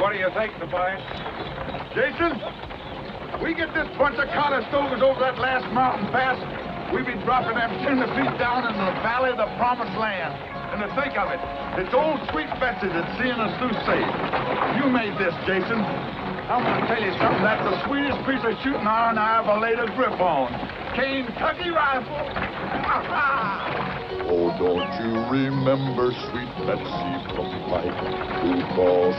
What do you think, Tobias? Jason, we get this bunch of Cottestovers over that last mountain pass, we be dropping them 10 feet down in the valley of the promised land. And to think of it, it's old Sweet Betsy that's seeing us through safe. You made this, Jason. I'm gonna tell you something. That's the sweetest piece of shooting iron I ever laid a grip on. Kentucky rifle. Oh, don't you remember Sweet Betsy from Pike, who calls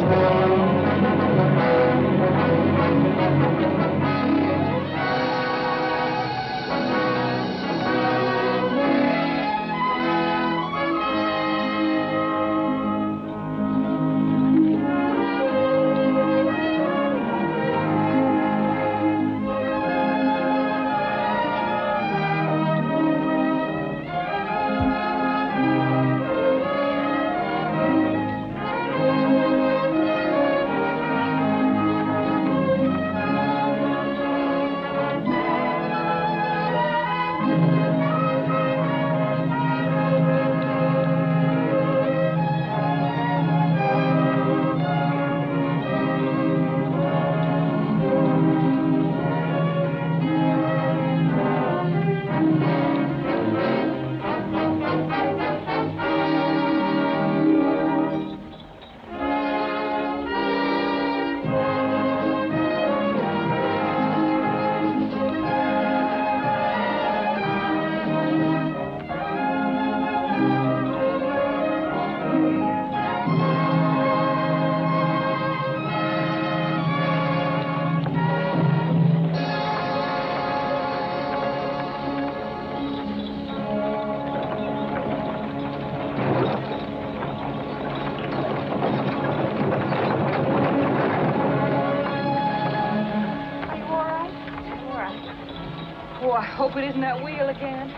Oh, I hope it isn't that wheel again.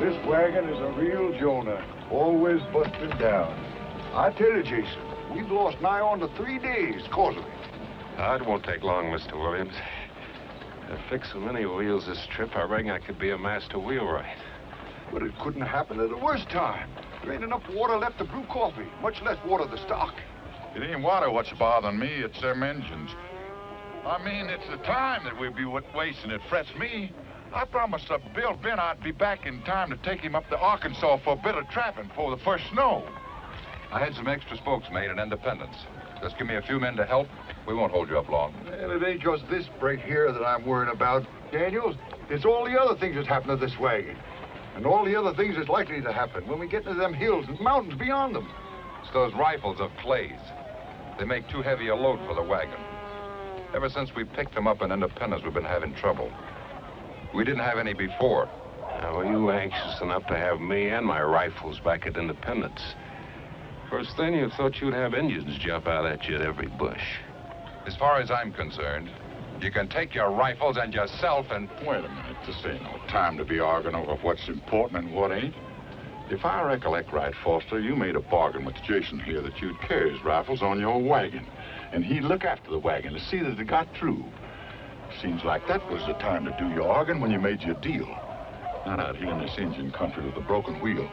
This wagon is a real Jonah, always busting down. I tell you, Jason, we've lost nigh on to 3 days cause of it. It won't take long, Mr. Williams. To fix so many wheels this trip, I reckon I could be a master wheelwright. But it couldn't happen at the worst time. There ain't enough water left to brew coffee, much less water the stock. It ain't water what's bothering me, it's them engines. I mean, it's the time that we'd be wasting. It frets me. I promised Bill Ben I'd be back in time to take him up to Arkansas for a bit of trapping before the first snow. I had some extra spokes made in Independence. Just give me a few men to help. We won't hold you up long. And it ain't just this break here that I'm worrying about, Daniels. It's all the other things that's happened to this wagon. And all the other things that's likely to happen when we get into them hills and mountains beyond them. It's those rifles of Clay's. They make too heavy a load for the wagon. Ever since we picked them up in Independence, we've been having trouble. We didn't have any before. Now, were you anxious enough to have me and my rifles back at Independence? First thing, you thought you'd have Indians jump out at you at every bush. As far as I'm concerned, you can take your rifles and yourself and... Wait a minute, this ain't no time to be arguing over what's important and what ain't. If I recollect right, Foster, you made a bargain with Jason here that you'd carry his rifles on your wagon, and he'd look after the wagon to see that it got through. Seems like that was the time to do your arguing when you made your deal. Not out here in this Indian country with a broken wheel.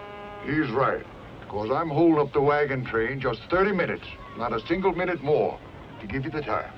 He's right. Because I'm holding up the wagon train just 30 minutes, not a single minute more, to give you the time.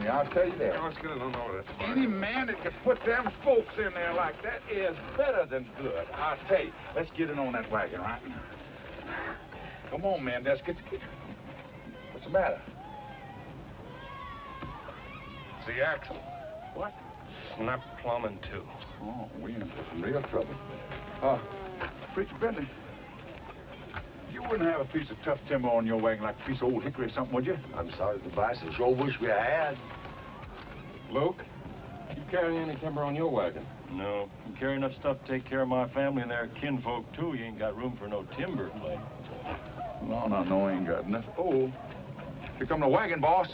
I'll tell you that. I was going to know that. Any man that can put them spokes in there like that is better than good. I'll tell you. Let's get in on that wagon, right? Come on, man. Let's get... What's the matter? It's the axle. What? snap plumbing, too. Oh, we in for some real trouble. Preacher Bentley, you wouldn't have a piece of tough timber on your wagon like a piece of old hickory or something, would you? I'm sorry, Tobias. I sure wish we had. Luke, you carry any timber on your wagon? No, you carry enough stuff to take care of my family and their kinfolk, too. You ain't got room for no timber, Clay. No, I ain't got enough. Oh, here come the wagon, boss.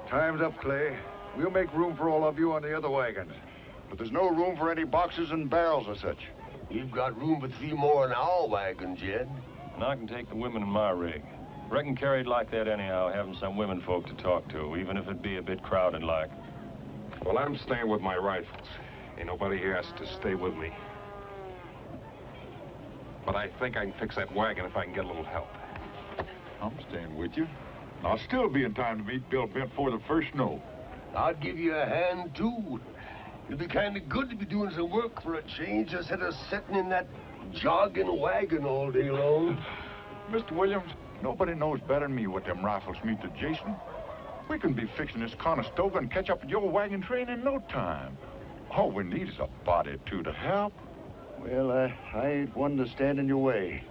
Time's up, Clay. We'll make room for all of you on the other wagons. But there's no room for any boxes and barrels or such. We've got room for 3 more in our wagon, Jed. And I can take the women in my rig. Reckon carried like that anyhow, having some women folk to talk to, even if it be a bit crowded like. Well, I'm staying with my rifles. Ain't nobody here has to stay with me. But I think I can fix that wagon if I can get a little help. I'm staying with you. I'll still be in time to meet Bill Bent before the first snow. I'd give you a hand, too. It'd be kind of good to be doing some work for a change instead of sitting in that jogging wagon all day long. Mr. Williams, nobody knows better than me what them rifles mean to Jason. We can be fixing this Conestoga and catch up with your wagon train in no time. All we need is a body or two to help. Well, I ain't one to stand in your way.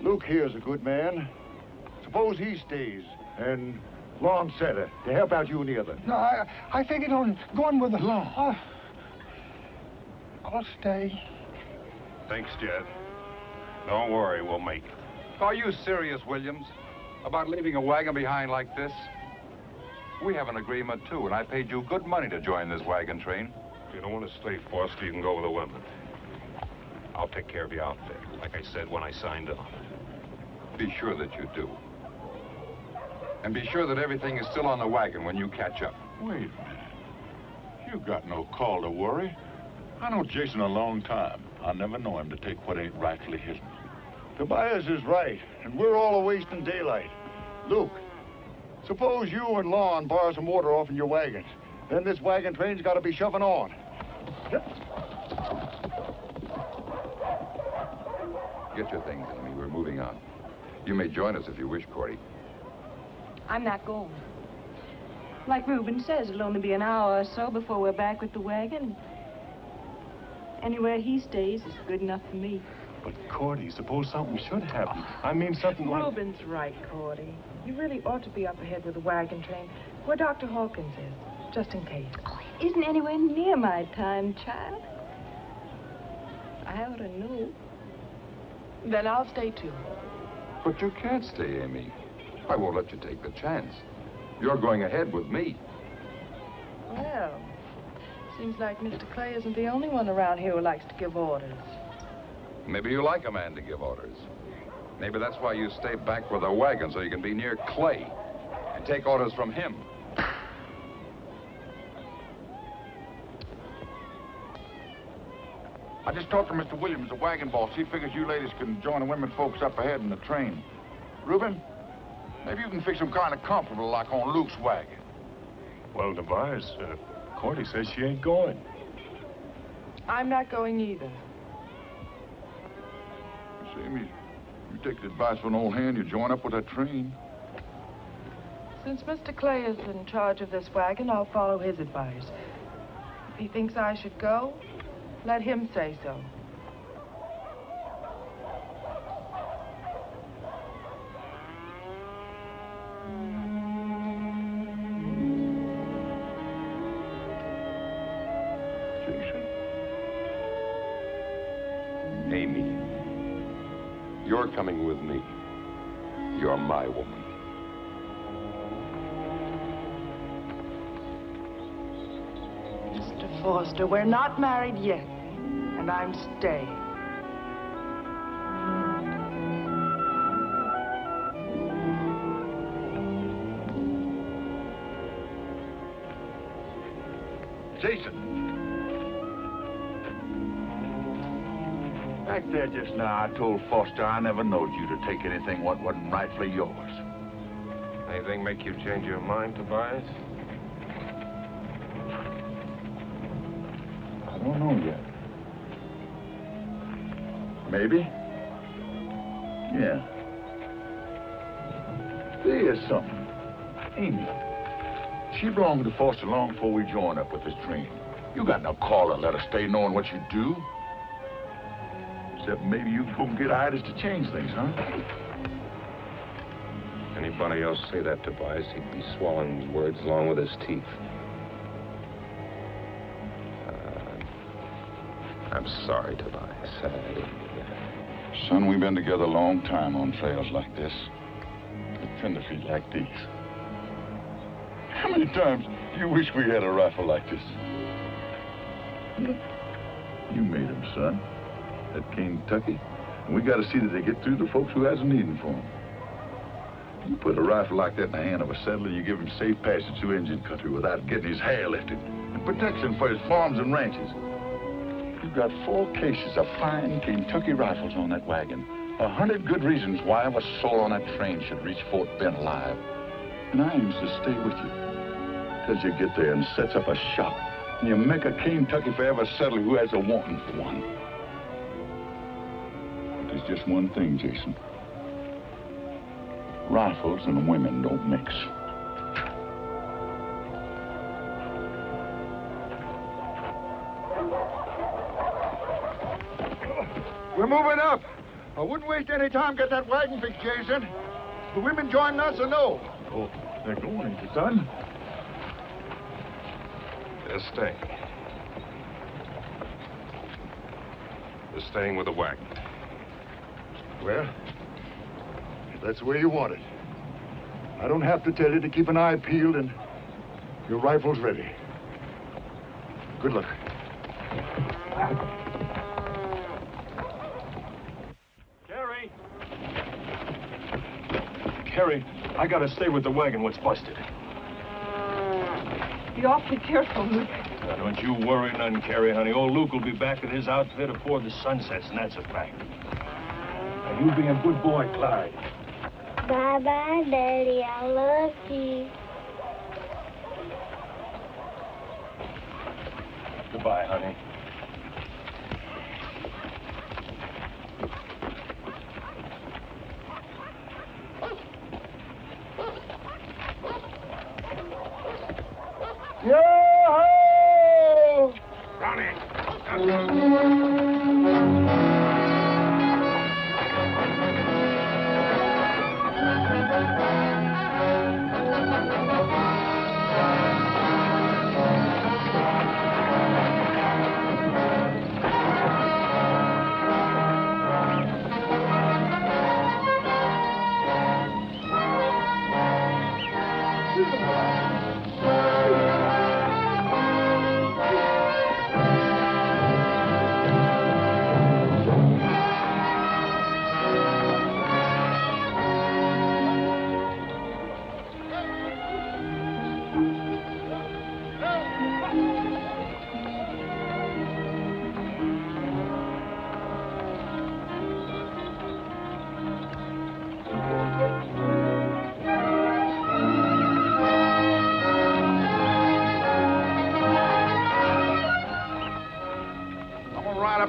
Luke here's a good man. Suppose he stays and Lon Setter to help out you and the others. No, I figured on going with the law. I'll stay. Thanks, Jed. Don't worry, we'll make it. Are you serious, Williams, about leaving a wagon behind like this? We have an agreement, too, and I paid you good money to join this wagon train. If you don't want to stay, Foster, you can go with the women. I'll take care of your outfit, like I said when I signed on. Be sure that you do. And be sure that everything is still on the wagon when you catch up. Wait a minute. You got no call to worry. I know Jason a long time. I never know him to take what ain't rightfully his. Tobias is right, and we're all a-wasting daylight. Luke, suppose you and Lon borrow some water off in your wagons. Then this wagon train's got to be shoving on. Get your things, Amy. We're moving on. You may join us if you wish, Cordy. I'm not going. Like Reuben says, it'll only be an hour or so before we're back with the wagon. Anywhere he stays is good enough for me. But, Cordy, suppose something should happen. I mean something like... Reuben's right, Cordy. You really ought to be up ahead with the wagon train, where Dr. Hawkins is, just in case. Isn't anywhere near my time, child. I ought to know. Then I'll stay, too. But you can't stay, Amy. I won't let you take the chance. You're going ahead with me. Well, seems like Mr. Clay isn't the only one around here who likes to give orders. Maybe you like a man to give orders. Maybe that's why you stay back with the wagon, so you can be near Clay and take orders from him. I just talked to Mr. Williams, the wagon boss. He figures you ladies can join the women folks up ahead in the train. Reuben, maybe you can fix them kind of comfortable like on Luke's wagon. Well, Tobias, Cordy says she ain't going. I'm not going either. See, Amy, you take the advice of an old hand, you join up with that train. Since Mr. Clay is in charge of this wagon, I'll follow his advice. If he thinks I should go, let him say so. Amy, you're coming with me. You're my woman. Mr. Foster, we're not married yet, and I'm staying. Jason. Back there just now, I told Foster I never knowed you to take anything what wasn't rightfully yours. Anything make you change your mind, Tobias? I don't know yet. Maybe. Yeah. There's something. Amy, she belonged to Foster long before we joined up with this train. You got no call to let her stay knowing what you do. Except maybe you can go and get Idas to change things, huh? Anybody else say that to Tobias, he'd be swallowing his words along with his teeth. I'm sorry, Tobias. I didn't mean that. Son, we've been together a long time on trails like this. With tenderfeet like these. How many times do you wish we had a rifle like this? You made him, son. At Kentucky. And we got to see that they get through the folks who has a needing for them. You put a rifle like that in the hand of a settler, you give him safe passage through Indian country without getting his hair lifted. And protection for his farms and ranches. You've got 4 cases of fine Kentucky rifles on that wagon. 100 good reasons why a soul on that train should reach Fort Bend alive. And I aims to stay with you. Till you get there and sets up a shop. And you make a Kentucky forever settler who has a wanting for one. But there's just one thing, Jason. Rifles and women don't mix. We're moving up. I wouldn't waste any time getting that wagon fixed, Jason. The women joining us or no? Oh, they're going, ain't they, son? They're staying. They're staying with the wagon. Well, if that's the way you want it. I don't have to tell you to keep an eye peeled and your rifle's ready. Good luck. Carrie, I gotta stay with the wagon. What's busted? Be awfully careful, Luke. Now, don't you worry none, Carrie, honey. Old Luke will be back with his outfit before the sun sets, and that's a fact. Now, you be a good boy, Clyde. Bye-bye, Daddy. I love you. Goodbye, honey. Yo-ho!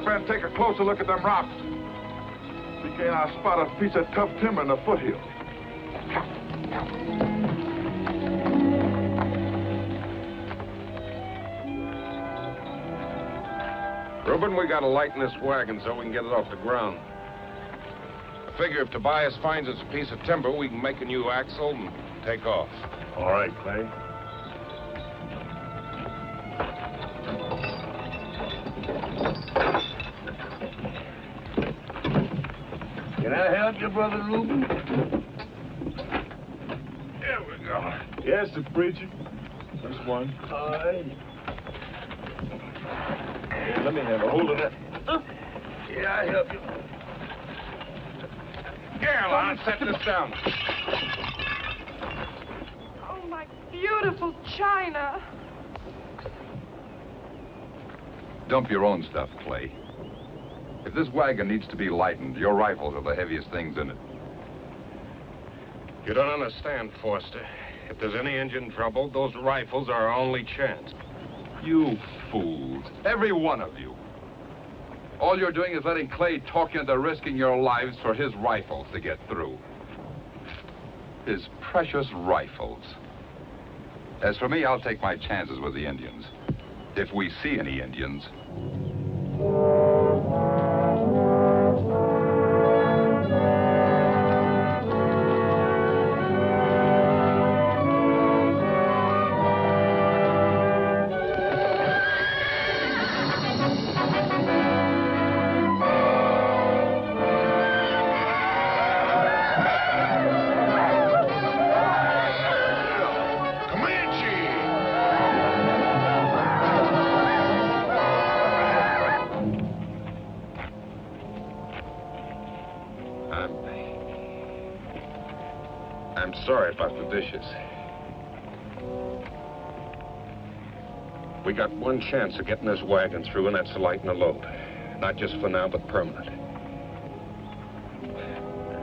And take a closer look at them rocks. See, can't I spot a piece of tough timber in the foothill? Reuben, we gotta lighten this wagon so we can get it off the ground. I figure if Tobias finds us a piece of timber, we can make a new axle and take off. All right, Clay. Can I help you, Brother Reuben? There we go. Yes, the preacher. Just one. All right. Here, let me have a hold of that. Yeah, I help you. Caroline, set this down. Oh, my beautiful china. Dump your own stuff, Clay. If this wagon needs to be lightened, your rifles are the heaviest things in it. You don't understand, Foster. If there's any engine trouble, those rifles are our only chance. You fools. Every one of you. All you're doing is letting Clay talk you into risking your lives for his rifles to get through. His precious rifles. As for me, I'll take my chances with the Indians. If we see any Indians. I'm sorry about the dishes. We got one chance of getting this wagon through, and that's to lighten the load. Not just for now, but permanent.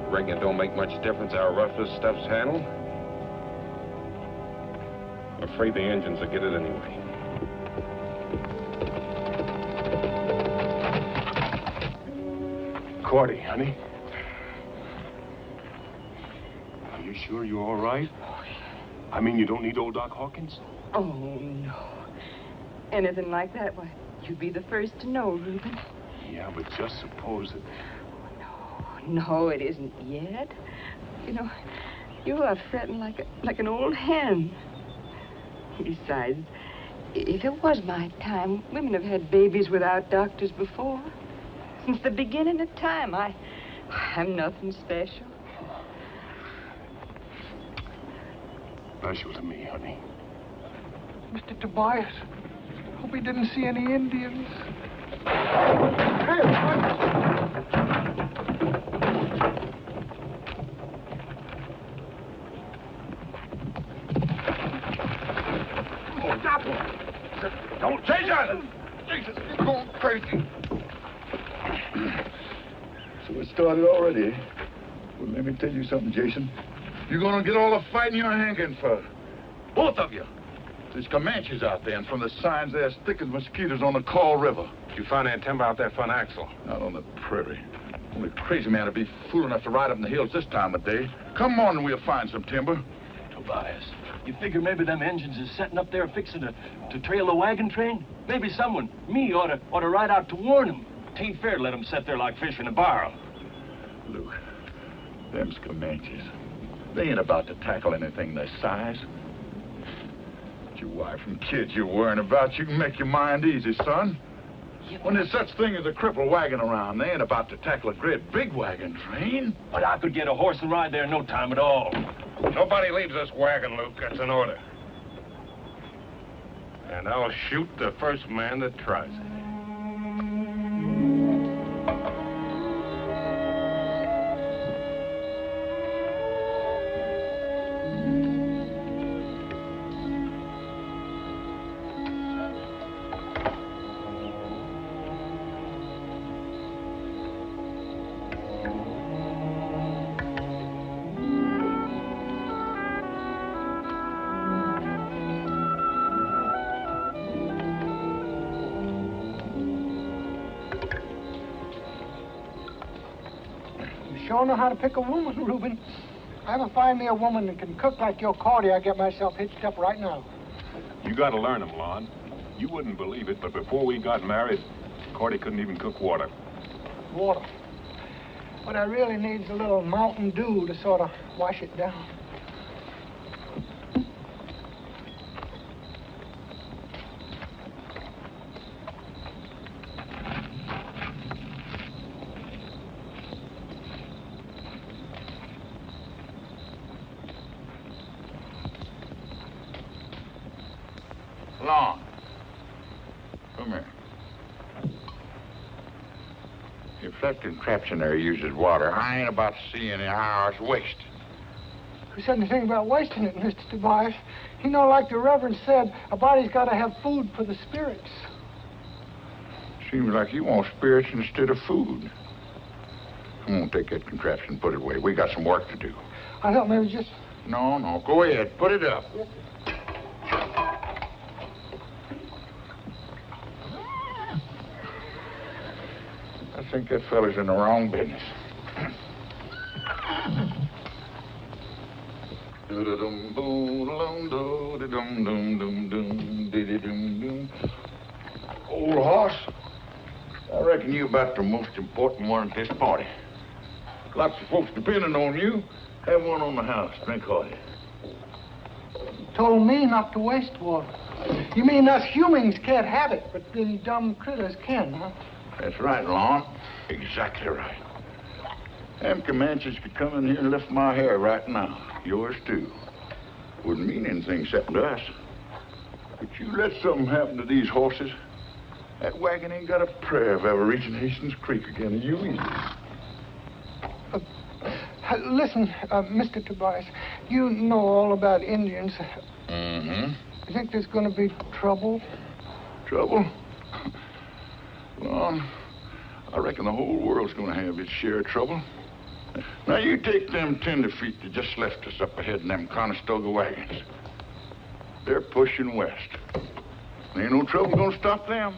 Reckon it don't make much difference how rough this stuff's handled. I'm afraid the engines will get it anyway. Cordy, honey. Are you sure you're all right? I mean, you don't need old Doc Hawkins? Oh, no. Anything like that, why, you'd be the first to know, Reuben. Yeah, but just suppose it... No, it isn't yet. You know, you are fretting like an old hen. Besides, if it was my time, women have had babies without doctors before. Since the beginning of time, I'm nothing special. Special to me, honey. Mr. Tobias, hope he didn't see any Indians. Oh, stop him! Don't chase us! Jesus, he's going crazy. So it started already, eh? Well, let me tell you something, Jason. You're gonna get all the fighting you're hanging for. Both of you. There's Comanches out there, and from the signs, they're as thick as mosquitoes on the Call River. You found that timber out there for an axle? Not on the prairie. Only a crazy man would be fool enough to ride up in the hills this time of day. Come on and we'll find some timber. Tobias, you figure maybe them engines is setting up there fixing to trail the wagon train? Maybe someone, me, ought to ride out to warn them. Tain't fair to let them sit there like fish in a barrel. Luke, them's Comanches. They ain't about to tackle anything their size. But your wife and kids you're worrying about, you can make your mind easy, son. When there's such thing as a crippled wagon around, they ain't about to tackle a great big wagon train. But I could get a horse and ride there in no time at all. Nobody leaves this wagon, Luke. That's an order. And I'll shoot the first man that tries it. Sure know how to pick a woman, Reuben. If I ever find me a woman that can cook like your Cordy, I get myself hitched up right now. You gotta learn them, Lon. You wouldn't believe it, but before we got married, Cordy couldn't even cook water. Water. What I really need is a little Mountain Dew to sort of wash it down. Lon, come here. If that contraption there uses water, I ain't about to see any hours wasted. Who said anything about wasting it, Mr. Tobias? You know, like the Reverend said, a body's got to have food for the spirits. Seems like you want spirits instead of food. Come on, take that contraption and put it away. We got some work to do. I thought maybe just... No, go ahead. Put it up. Yes. I think that fella's in the wrong business. Old horse, I reckon you about the most important one at this party. Lots of folks depending on you. Have one on the house. Drink hearty. Told me not to waste water. You mean us humans can't have it, but them dumb critters can, huh? That's right, Lon. Exactly right. Them Comanches could come in here and lift my hair right now. Yours, too. Wouldn't mean anything except to us. But you let something happen to these horses, that wagon ain't got a prayer of ever reaching Hastings Creek again, and you either. Listen, Mr. Tobias, you know all about Indians. Mm-hmm. You think there's going to be trouble? Trouble? Lon, I reckon the whole world's going to have its share of trouble. Now, you take them tenderfeet that just left us up ahead in them Conestoga wagons. They're pushing west. There ain't no trouble going to stop them.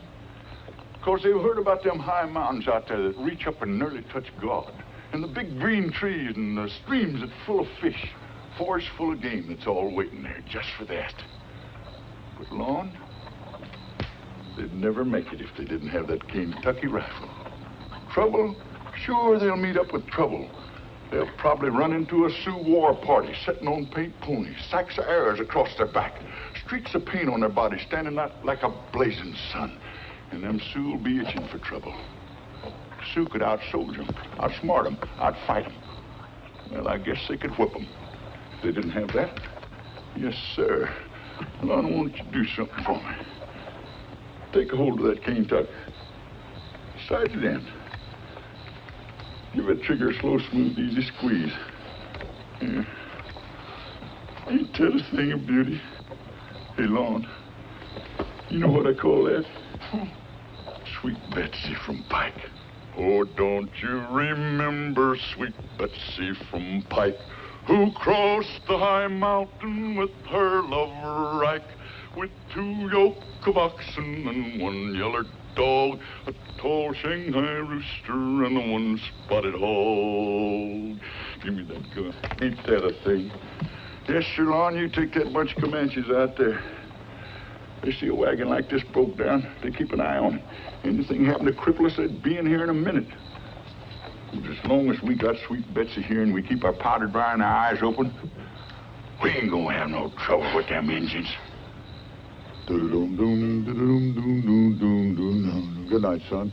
Because they've heard about them high mountains out there that reach up and nearly touch God. And the big green trees and the streams that's full of fish. Forests full of game that's all waiting there just for that. But, Lon, they'd never make it if they didn't have that Kentucky rifle. Trouble? Sure, they'll meet up with trouble. They'll probably run into a Sioux war party sitting on paint ponies, sacks of arrows across their back, streaks of paint on their bodies standing out like a blazing sun. And them Sioux will be itching for trouble. Sioux could out-soldier them, outsmart them, outfight them. Well, I guess they could whip them. If they didn't have that, yes, sir. Lon, won't you do something for me? Take a hold of that cane tuck. Side it in. Give that trigger a slow, smooth, easy squeeze. Yeah. Ain't that a thing of beauty? Hey, Lon, you know what I call that? Sweet Betsy from Pike. Oh, don't you remember sweet Betsy from Pike, who crossed the high mountain with her lover Ike, with 2 yoke of oxen and 1 yeller dog, a tall Shanghai rooster and 1 spotted hog. Give me that gun. Ain't that a thing? Yes, sir, Lon, you take that bunch of Comanches out there. They see a wagon like this broke down, they keep an eye on it. Anything happened to cripple us, they'd be in here in a minute. But as long as we got Sweet Betsy here and we keep our powder dry and our eyes open, we ain't gonna have no trouble with them Injuns. Good night, son.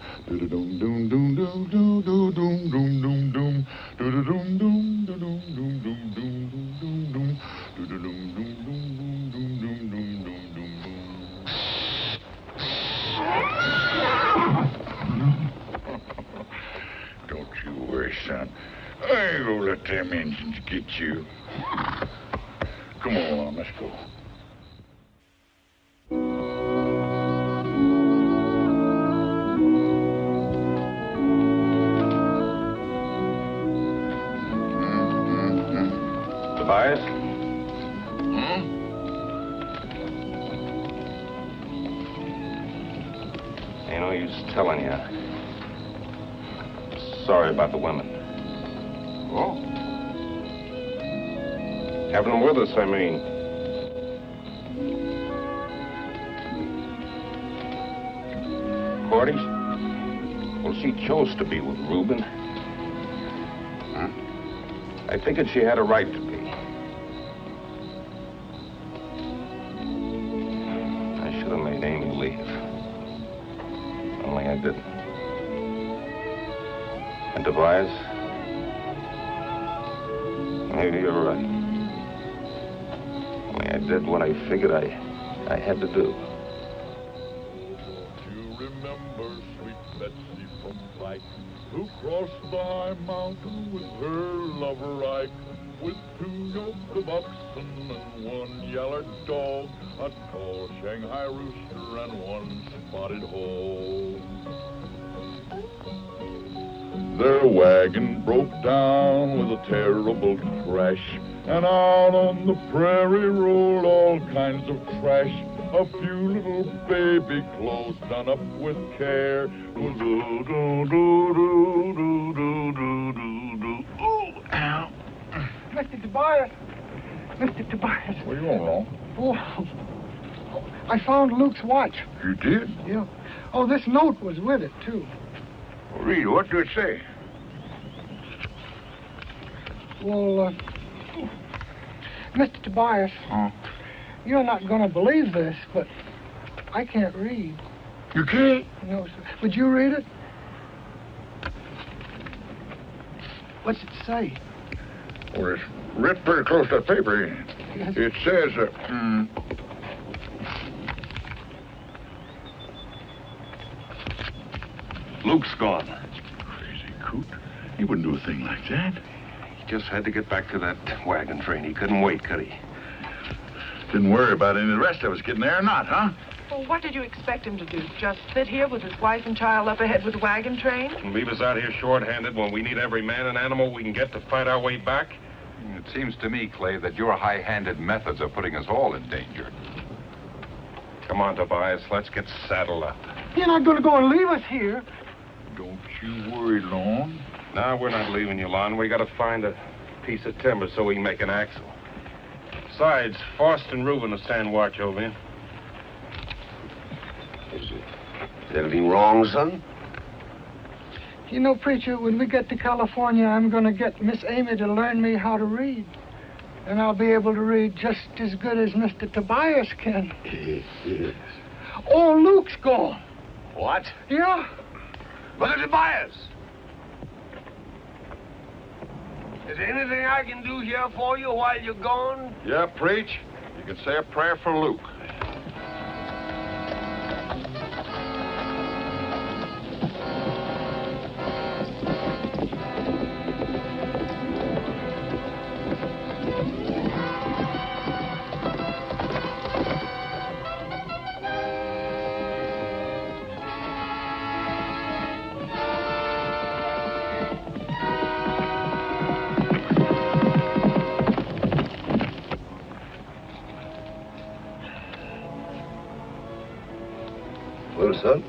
Don't you worry, son. I ain't gonna let them Injuns get you. Come on, let's go. Tobias? Ain't no use telling you. Sorry about the women. Oh? Having them with us, I mean. Cordy? Well, she chose to be with Reuben. Huh? I figured she had a right to be. I should have made Amy leave. Only I didn't. And Tobias, maybe you're right. Only I did what I figured I had to do. You remember Sweet Betsy from Pike, who crossed the high mountain with her lover Ike, with 2 yoke of oxen and 1 yeller dog, a tall Shanghai rooster and 1 spotted hog. Their wagon broke down with a terrible crash, and out on the prairie rolled all kinds of trash. A few little baby clothes done up with care. Oh, ow. Mr. Tobias, Mr. Tobias. What do you want, Long? Oh, I found Luke's watch. You did? Yeah. Oh, this note was with it, too. Read, what did it say? Well, Mr. Tobias, Huh? you're not going to believe this, but I can't read. You can't? No, sir. Would you read it? What's it say? Well, it's written pretty close to the paper. Yes. It says, Luke's gone. Crazy coot. He wouldn't do a thing like that. He just had to get back to that wagon train. He couldn't wait, could he? Didn't worry about any of the rest of us getting there or not, huh? Well, what did you expect him to do? Just sit here with his wife and child up ahead with the wagon train? And leave us out here short-handed when we need every man and animal we can get to fight our way back? It seems to me, Clay, that your high-handed methods are putting us all in danger. Come on, Tobias. Let's get saddled up. You're not going to go and leave us here. Don't you worry, Lon. No, we're not leaving you, Lon. We got to find a piece of timber so we can make an axle. Besides, Faust and Reuben will stand watch over you. Is anything wrong, son? You know, preacher, when we get to California, I'm going to get Miss Amy to learn me how to read. And I'll be able to read just as good as Mr. Tobias can. Yes. Oh, Luke's gone. What? Yeah. Brother Tobias! Is there anything I can do here for you while you're gone? Yeah, preach. You can say a prayer for Luke. Well, son,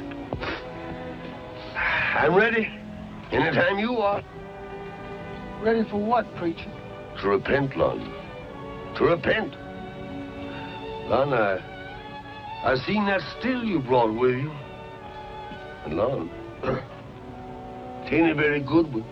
I'm ready. Anytime you are. Ready for what, preacher? To repent, Lon. To repent. Lon, I seen that still you brought with you. And Lon, it ain't a very good one.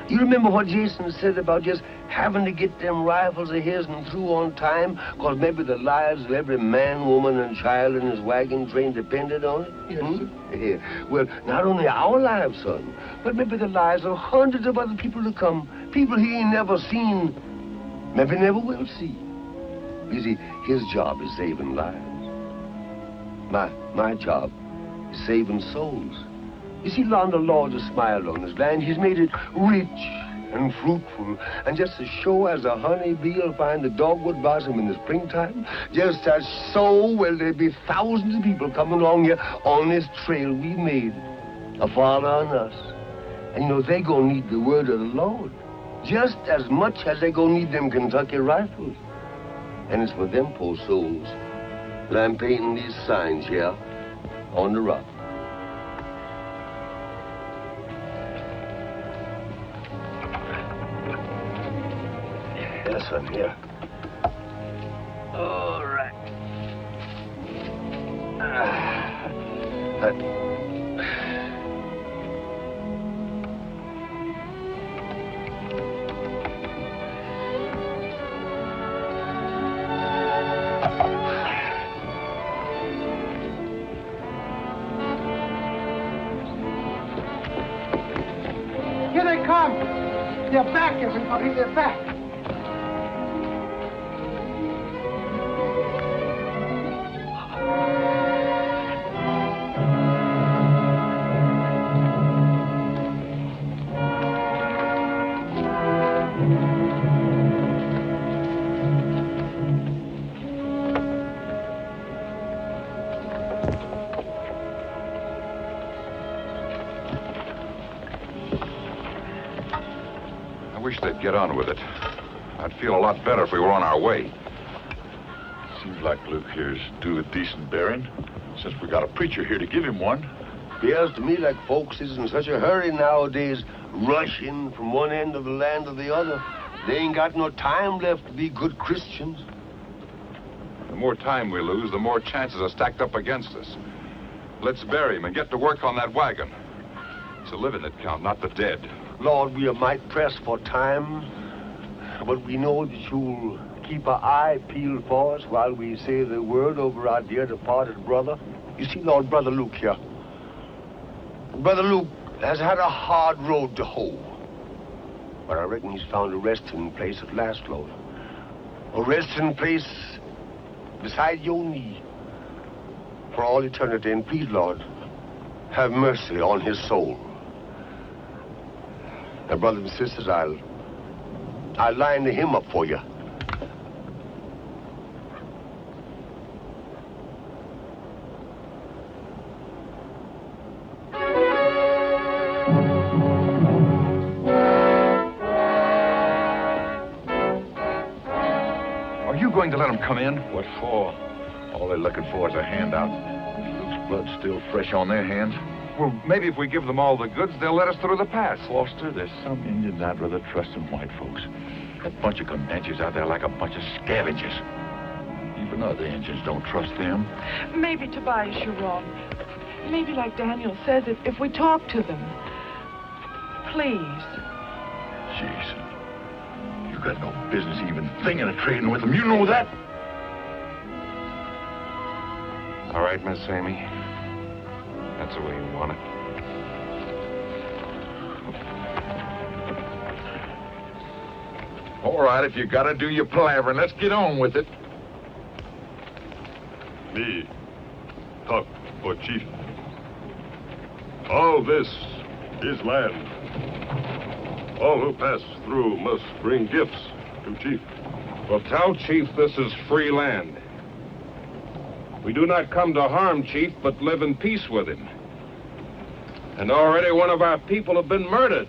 You remember what Jason said about just having to get them rifles of his and through on time? Because maybe the lives of every man, woman, and child in his wagon train depended on it? Yes, sir. Yeah. Well, not only our lives, son, but maybe the lives of hundreds of other people to come. People he ain't never seen, maybe never will see. You see, his job is saving lives. My job is saving souls. You see, Lon, the Lord has smiled on this land. He's made it rich and fruitful. And just as sure as a honeybee will find the dogwood blossom in the springtime, just as so will there be thousands of people coming along here on this trail we made, a father on us. And, you know, they gonna need the word of the Lord just as much as they gonna need them Kentucky rifles. And it's for them poor souls that I'm painting these signs here on the rock. Yes, son, here. All right. Here they come. They're back, everybody. They're back. I wish they'd get on with it. I'd feel a lot better if we were on our way. Seems like Luke here's due a decent bearing, since we got a preacher here to give him one. Appears to me like folks is in such a hurry nowadays, rushing from one end of the land to the other. They ain't got no time left to be good Christians. The more time we lose, the more chances are stacked up against us. Let's bury him and get to work on that wagon. It's the living that count, not the dead. Lord, we are might pressed for time, but we know that you'll keep our eye peeled for us while we say the word over our dear departed brother. You see, Lord, Brother Luke here. Brother Luke has had a hard road to hoe. But I reckon he's found a resting place at last, Lord. A resting place beside your knee for all eternity. And please, Lord, have mercy on his soul. Now, brothers and sisters, I'll line the hymn up for you. Are you going to let them come in? What for? All they're looking for is a handout. Luke's blood's still fresh on their hands. Well, maybe if we give them all the goods, they'll let us through the pass. Foster, there's some Indians I'd rather trust than white folks. That bunch of Comanches out there like a bunch of scavengers. Even other Indians don't trust them. Maybe, Tobias, you're wrong. Maybe, like Daniel says, if we talk to them. Please. Jason, you got no business even thinking of trading with them. You know that? All right, Miss Amy. That's the way you want it. All right, if you gotta do your palavering, let's get on with it. Me, talk for chief. All this is land. All who pass through must bring gifts to chief. Well, tell chief this is free land. We do not come to harm chief, but live in peace with him. And already one of our people have been murdered.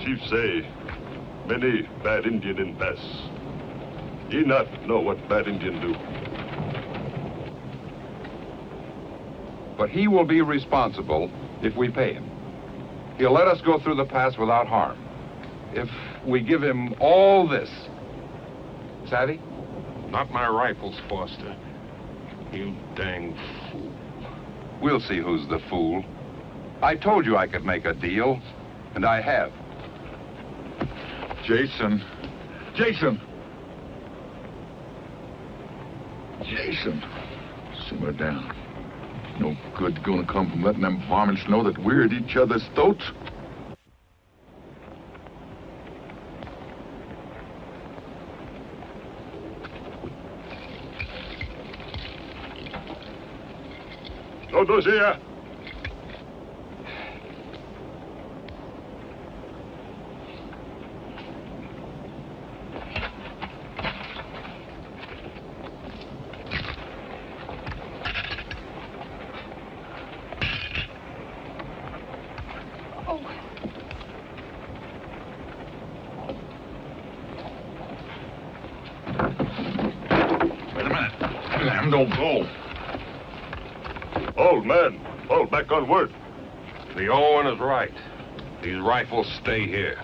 Chief say, many bad Indian in pass. Ye not know what bad Indian do. But he will be responsible if we pay him. He'll let us go through the pass without harm. If we give him all this. Savvy? Not my rifles, Foster. You dang fool. We'll see who's the fool. I told you I could make a deal, and I have. Jason. Jason! Jason, simmer down. No good gonna come from letting them varmints know that we're at each other's throats. Todos here. Don't go. Old man, fall back on word. The old one is right. These rifles stay here.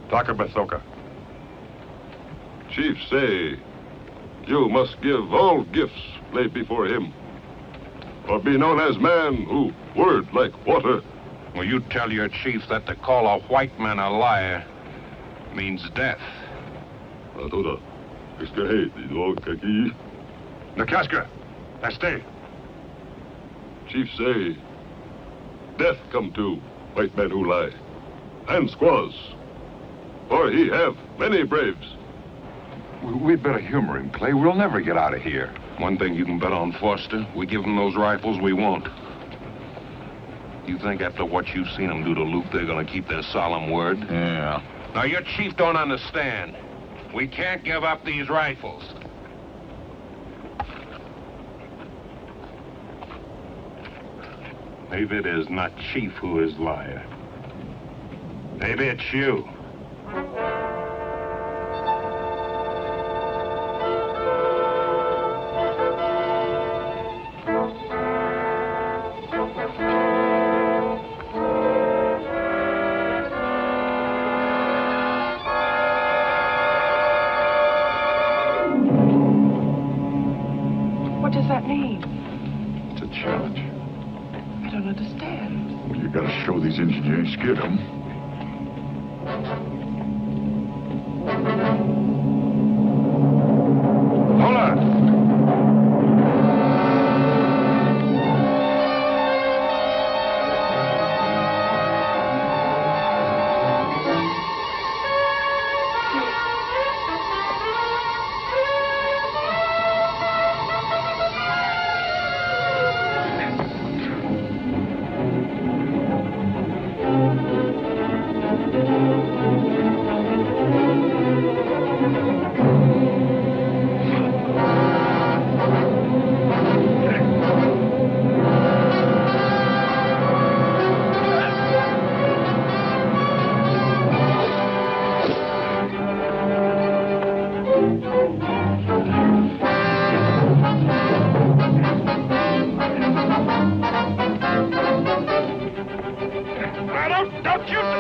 Taka Bethoka. Chief say, you must give all gifts laid before him, or be known as man who word like water. Well, you tell your chief that to call a white man a liar means death. Nakaska, I stay. Chief say, death come to white men who lie, and squaws, for he have many braves. We'd better humor him, Clay. We'll never get out of here. One thing you can bet on, Foster, we give him those rifles we want. You think after what you've seen them do to Luke, they're gonna keep their solemn word? Yeah. Now, your chief don't understand. We can't give up these rifles. Maybe it is not Chief who is liar. Maybe it's you. What does that mean? It's a challenge. I don't understand. Well, you gotta show these engineers scared of them. Hold on. Don't shoot the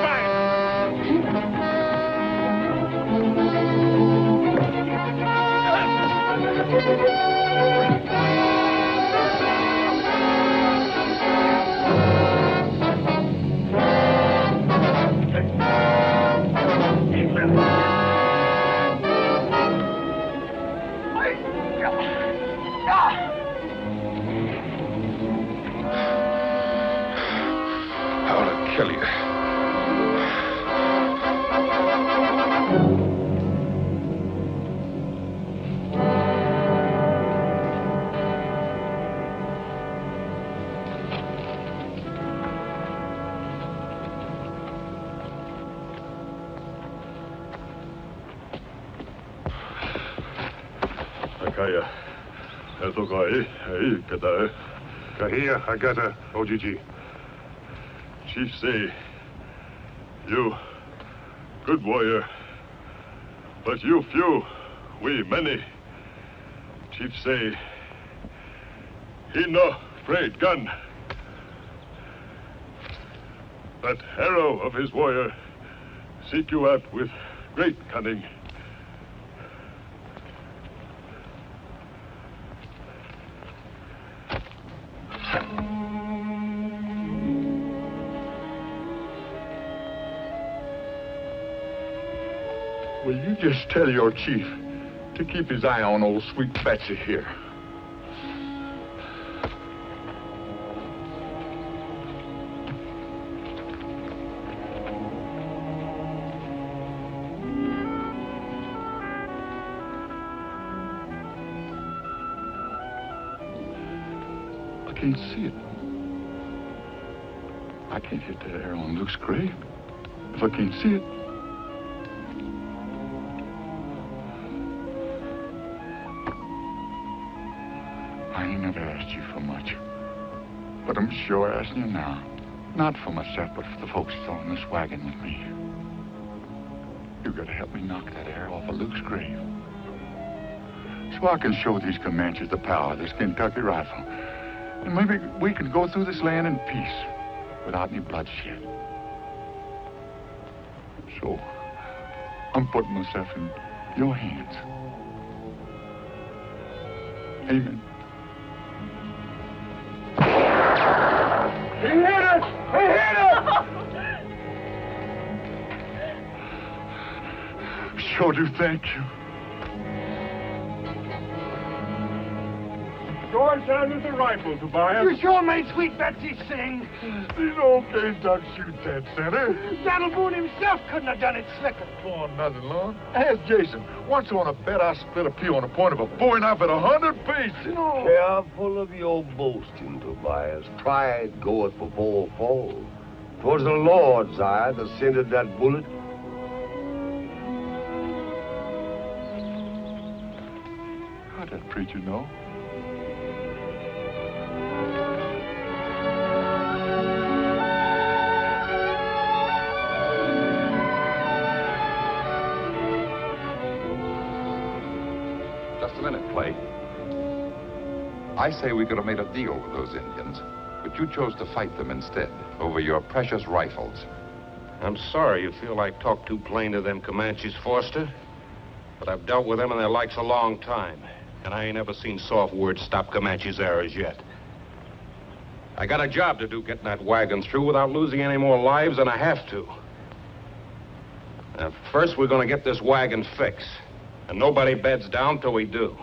I'll kill you. Kaya, eto kai, ei ketä. Kahia, Agata, OGG. Chief say, you good warrior, but you few, we many. Chief say, he no afraid gun. That arrow of his warrior seek you out with great cunning. Will you just tell your chief to keep his eye on old sweet Betsy here? I can't see it. I can't hit that arrow on Luke's grave if I can't see it. I ain't never asked you for much, but I'm sure asking you now. Not for myself, but for the folks that's on this wagon with me. You gotta help me knock that arrow off of Luke's grave, so I can show these Comanches the power of this Kentucky rifle, and maybe we can go through this land in peace without any bloodshed. So I'm putting myself in your hands. Amen. He hit us! He hit us! Sure do thank you. going down with the rifle, Tobias. You sure made Sweet Betsy sing. These old days don't shoot that center. Donald Boone himself couldn't have done it slicker. Oh, nothing, Lord. Ask Jason. Once on a bet, I split a pea on the point of a bowie knife at 100 pieces. No. Careful of your boasting, Tobias. Pride goeth before a fall. 'Twas the Lord's eye that sent that bullet. How'd that preacher know? Just a minute, Clay. I say we could have made a deal with those Indians, but you chose to fight them instead over your precious rifles. I'm sorry you feel I talk too plain to them Comanches, Forster. But I've dealt with them and their likes a long time. And I ain't ever seen soft words stop Comanches' errors yet. I got a job to do getting that wagon through without losing any more lives than I have to. Now, first, we're going to get this wagon fixed. And nobody beds down till we do.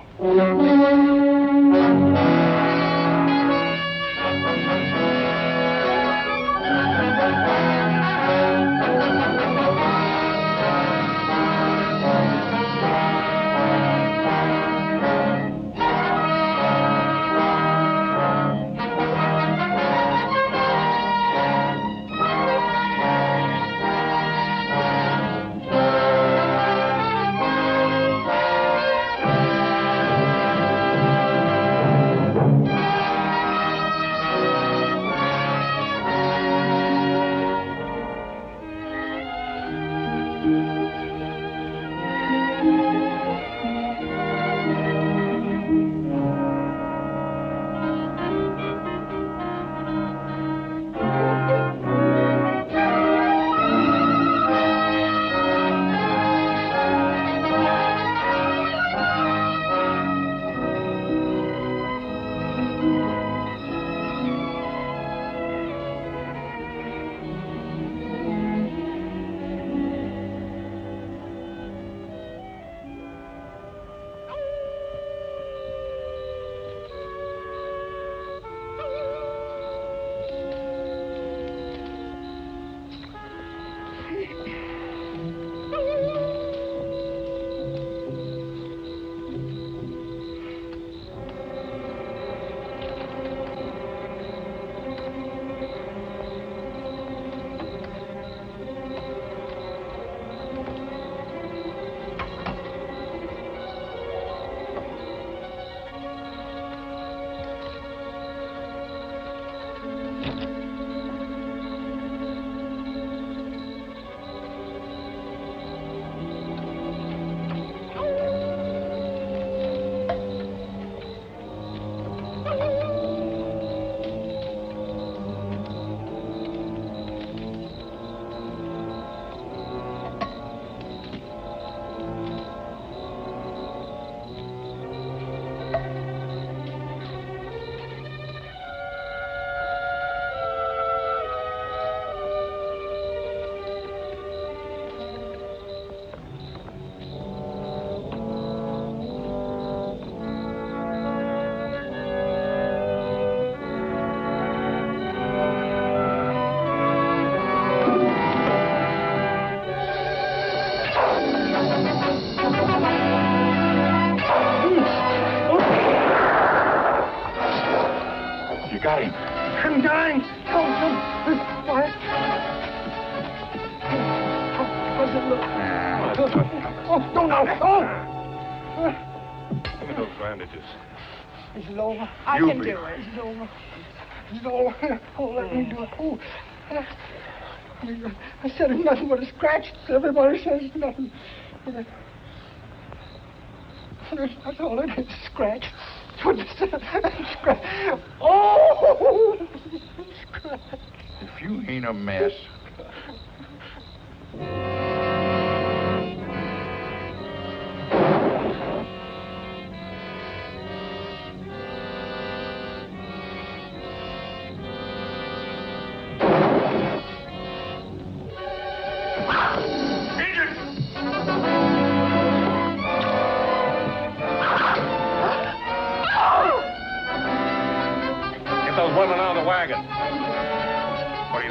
Got him. I'm dying. Quiet. How's it look? Oh, don't know. Oh! Give me those bandages. Is it over? I can do it. Is it over? Is it over? Oh, let me do it. Oh. I said it's nothing but a scratch. Everybody says it's nothing. That's all it is, scratch. Scratch. Oh! Scratch. If you ain't a mess.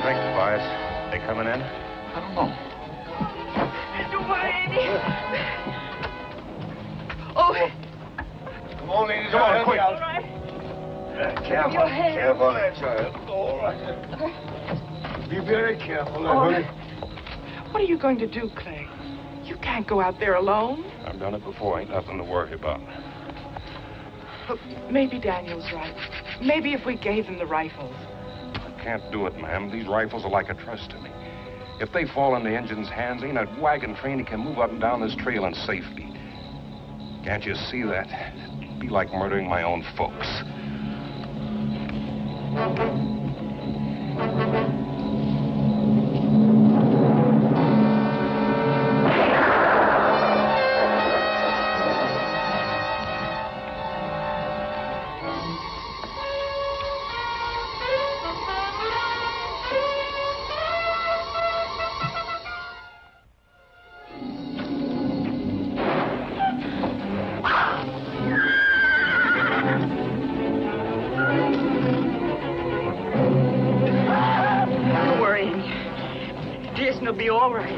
think, Tobias? They coming in? I don't know. Don't worry, Andy. Oh. Come on, ladies. Come on, quick. All right. Careful. Your hand. Careful there, child. All right. Be very careful, honey. What are you going to do, Clay? You can't go out there alone. I've done it before. Ain't nothing to worry about. Look, maybe Daniel's right. Maybe if we gave them the rifles. I can't do it, ma'am. These rifles are like a trust to me. If they fall in the engine's hands, ain't a wagon train he can move up and down this trail in safety. Can't you see that? It'd be like murdering my own folks. It'll be all right.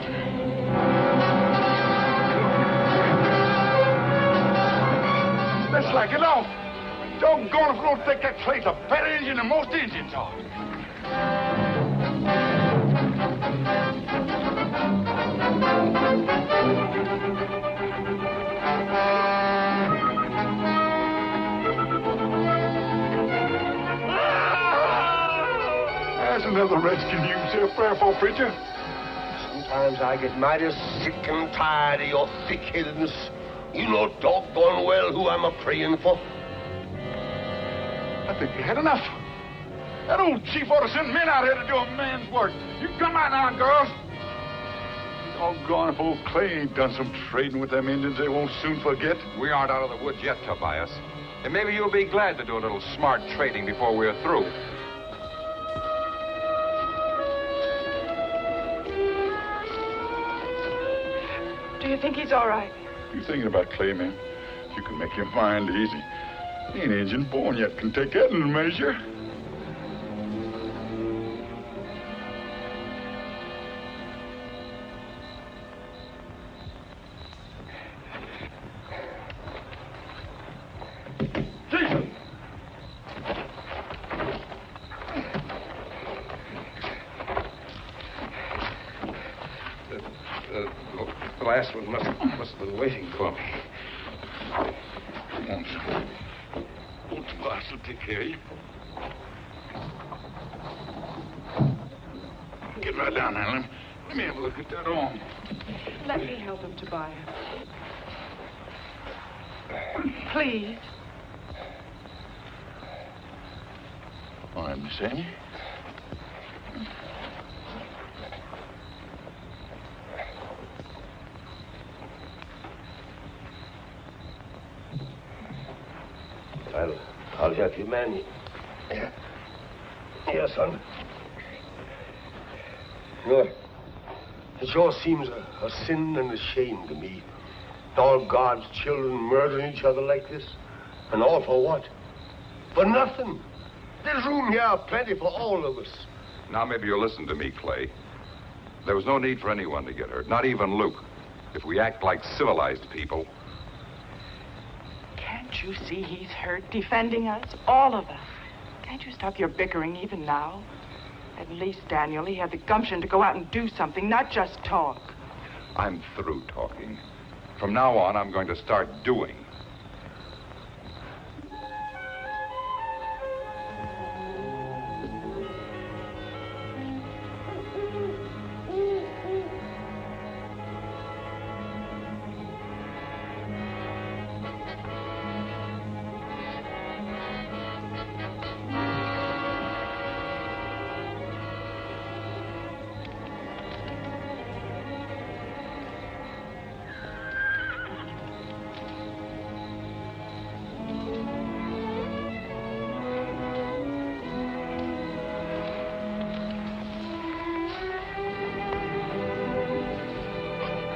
Let's slack it off. Doggone if we don't think that Clay's a better engine than most engines are. There's another redskin you can say a prayer for, preacher. Sometimes I get mighty sick and tired of your thick-headedness. You know doggone well who I'm a-praying for. I think you had enough. That old chief ought to send men out here to do a man's work. You come out now, girls. Doggone if old Clay ain't done some trading with them Indians they won't soon forget. We aren't out of the woods yet, Tobias. And maybe you'll be glad to do a little smart trading before we're through. Do you think he's all right? You thinking about Clay, man? You can make your mind easy. He ain't engine born yet, can take that in a measure. Jason! The last one must have been waiting for me. Come on, son. Old Tobias will take care of you. Get right down there. Let me have a look at that arm. Let me help him, Tobias. Please. All right, Miss Amy. I'll help you, man. Here, son. Look, it sure seems a sin and a shame to me. All God's children murdering each other like this. And all for what? For nothing. There's room here plenty for all of us. Now maybe you'll listen to me, Clay. There was no need for anyone to get hurt, not even Luke. If we act like civilized people. Can't you see he's hurt, defending us, all of us? Can't you stop your bickering even now? At least, Daniel, he had the gumption to go out and do something, not just talk. I'm through talking. From now on, I'm going to start doing.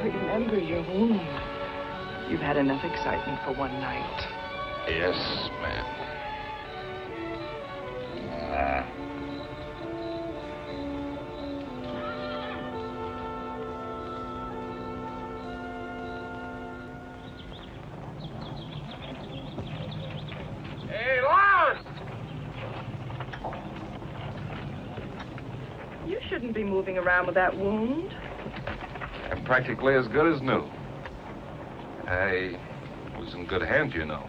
Remember your wound. You've had enough excitement for one night. Yes, ma'am. shouldn't be moving around with that wound. I'm practically as good as new. I was in good hands, you know.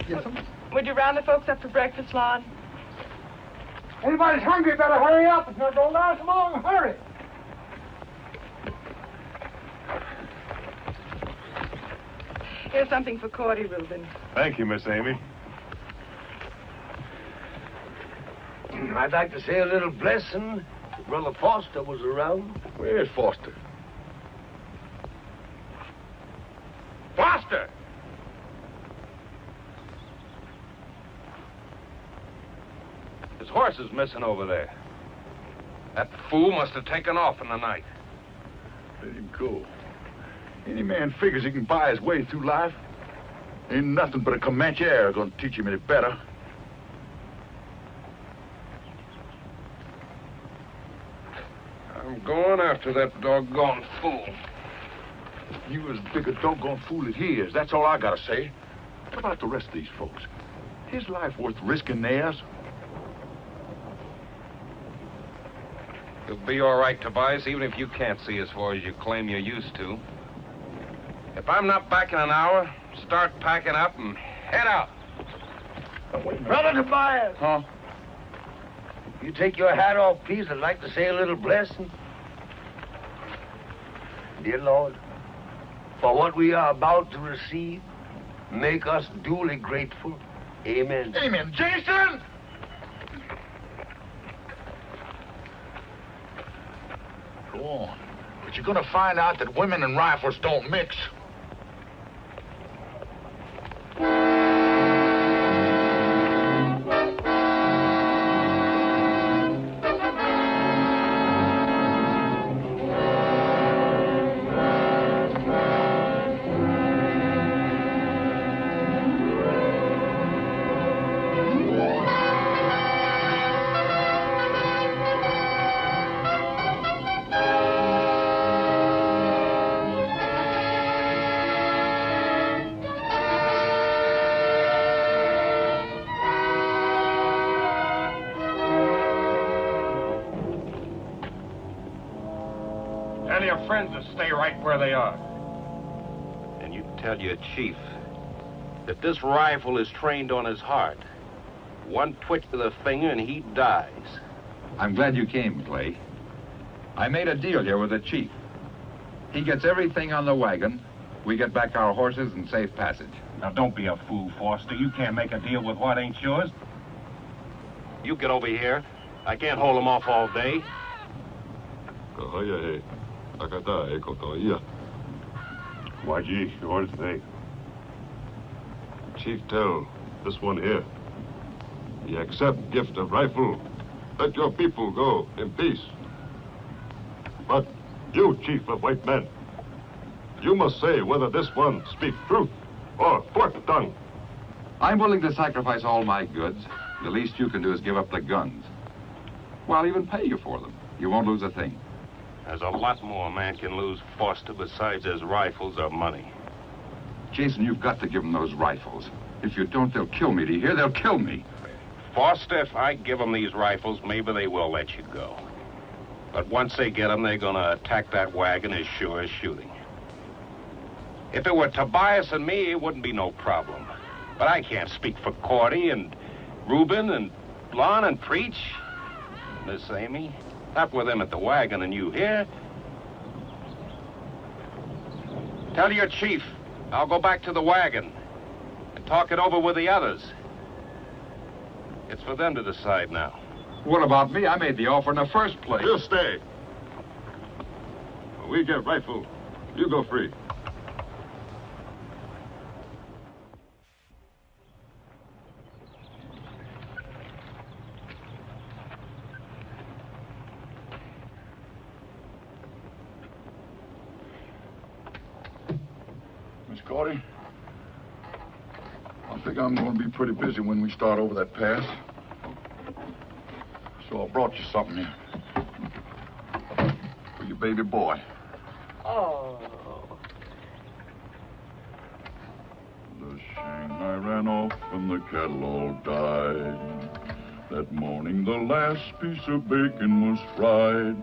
Yes, sir. Would you round the folks up for breakfast, Lon? Anybody's hungry, better hurry up. It's not going to last long. Hurry. Here's something for Cordy, Reuben. Thank you, Miss Amy. I'd like to say a little blessing if Brother Foster was around. Where's Foster? Foster! His horse is missing over there. That fool must have taken off in the night. Let him go. Any man figures he can buy his way through life. Ain't nothing but a Comanche air gonna teach him any better. I'm going after that doggone fool. You as big a doggone fool as he is. That's all I gotta say. What about the rest of these folks? His life worth risking theirs? You'll be all right, Tobias, even if you can't see as far as you claim you used to. If I'm not back in an hour, start packing up and head out. Brother Tobias! Huh? You take your hat off, please. I'd like to say a little blessing. Dear Lord, for what we are about to receive, make us duly grateful. Amen. Amen. Jason! Go on. But you're gonna find out that women and rifles don't mix. Tell your friends to stay right where they are. And you tell your chief that this rifle is trained on his heart. One twitch of the finger and he dies. I'm glad you came, Clay. I made a deal here with the chief. He gets everything on the wagon. We get back our horses and safe passage. Now, don't be a fool, Foster. You can't make a deal with what ain't yours. You get over here. I can't hold him off all day. Waji, yours name. Chief, tell this one here. He accept gift of rifle. Let your people go in peace. But you, chief of white men, you must say whether this one speak truth or fork tongue. I'm willing to sacrifice all my goods. The least you can do is give up the guns. Well, I'll even pay you for them. You won't lose a thing. There's a lot more a man can lose, Foster, besides his rifles or money. Jason, you've got to give them those rifles. If you don't, they'll kill me. Do you hear? They'll kill me. Foster, if I give them these rifles, maybe they will let you go. But once they get them, they're gonna attack that wagon as sure as shooting. If it were Tobias and me, it wouldn't be no problem. But I can't speak for Cordy and Reuben and Lon and Preach. Miss Amy, not with them at the wagon and you here. Tell your chief I'll go back to the wagon and talk it over with the others. It's for them to decide now. What about me? I made the offer in the first place. You stay. When we get rifle, you go free. Miss Cordy, I think I'm going to be pretty busy when we start over that pass. So I brought you something here. For your baby boy. Oh. The Shanghai ran off and the cattle all died. That morning the last piece of bacon was fried.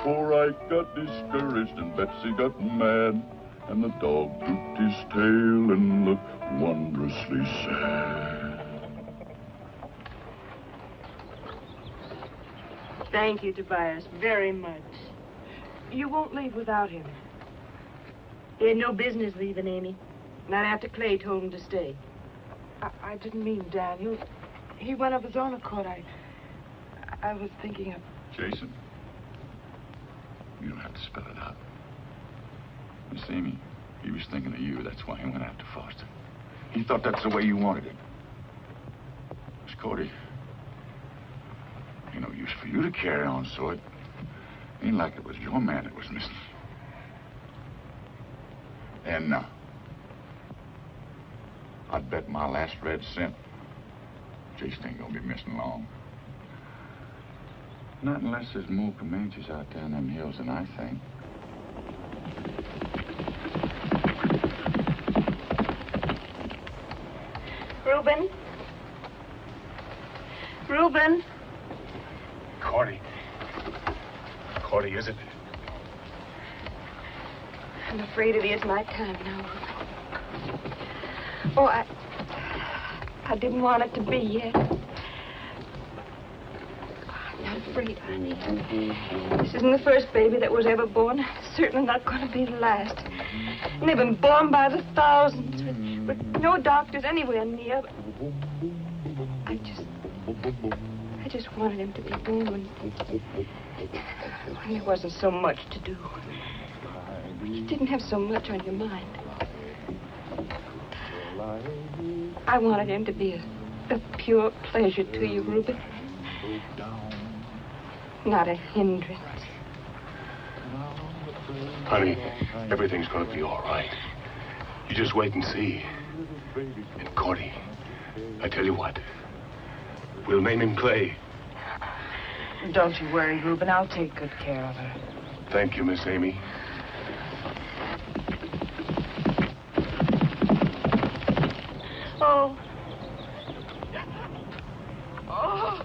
Poor Ike got discouraged and Betsy got mad. And the dog drooped his tail and looked wondrously sad. Thank you, Tobias, very much. You won't leave without him. He had no business leaving, Amy. Not after Clay told him to stay. I didn't mean Daniel. He went of his own accord. I was thinking of... Jason, you don't have to spell it out. Miss Amy, he was thinking of you. That's why he went after Foster. He thought that's the way you wanted it. Miss Cody, ain't no use for you to carry on so it ain't like it was your man that was missing. And I'd bet my last red cent Jason ain't gonna be missing long. Not unless there's more Comanches out there in them hills than I think. Reuben? Reuben? Cordy. Cordy, is it? I'm afraid it is my time now. Oh, I didn't want it to be yet. I'm not afraid, honey. This isn't the first baby that was ever born. Certainly not going to be the last. And they've been born by the thousands with no doctors anywhere near. I just wanted him to be born when there wasn't so much to do. You didn't have so much on your mind. I wanted him to be a pure pleasure to you, Reuben. Not a hindrance. Honey, everything's gonna be all right. You just wait and see. And Cordy, I tell you what, we'll name him Clay. Don't you worry, Reuben. I'll take good care of her. Thank you, Miss Amy. Oh. Oh.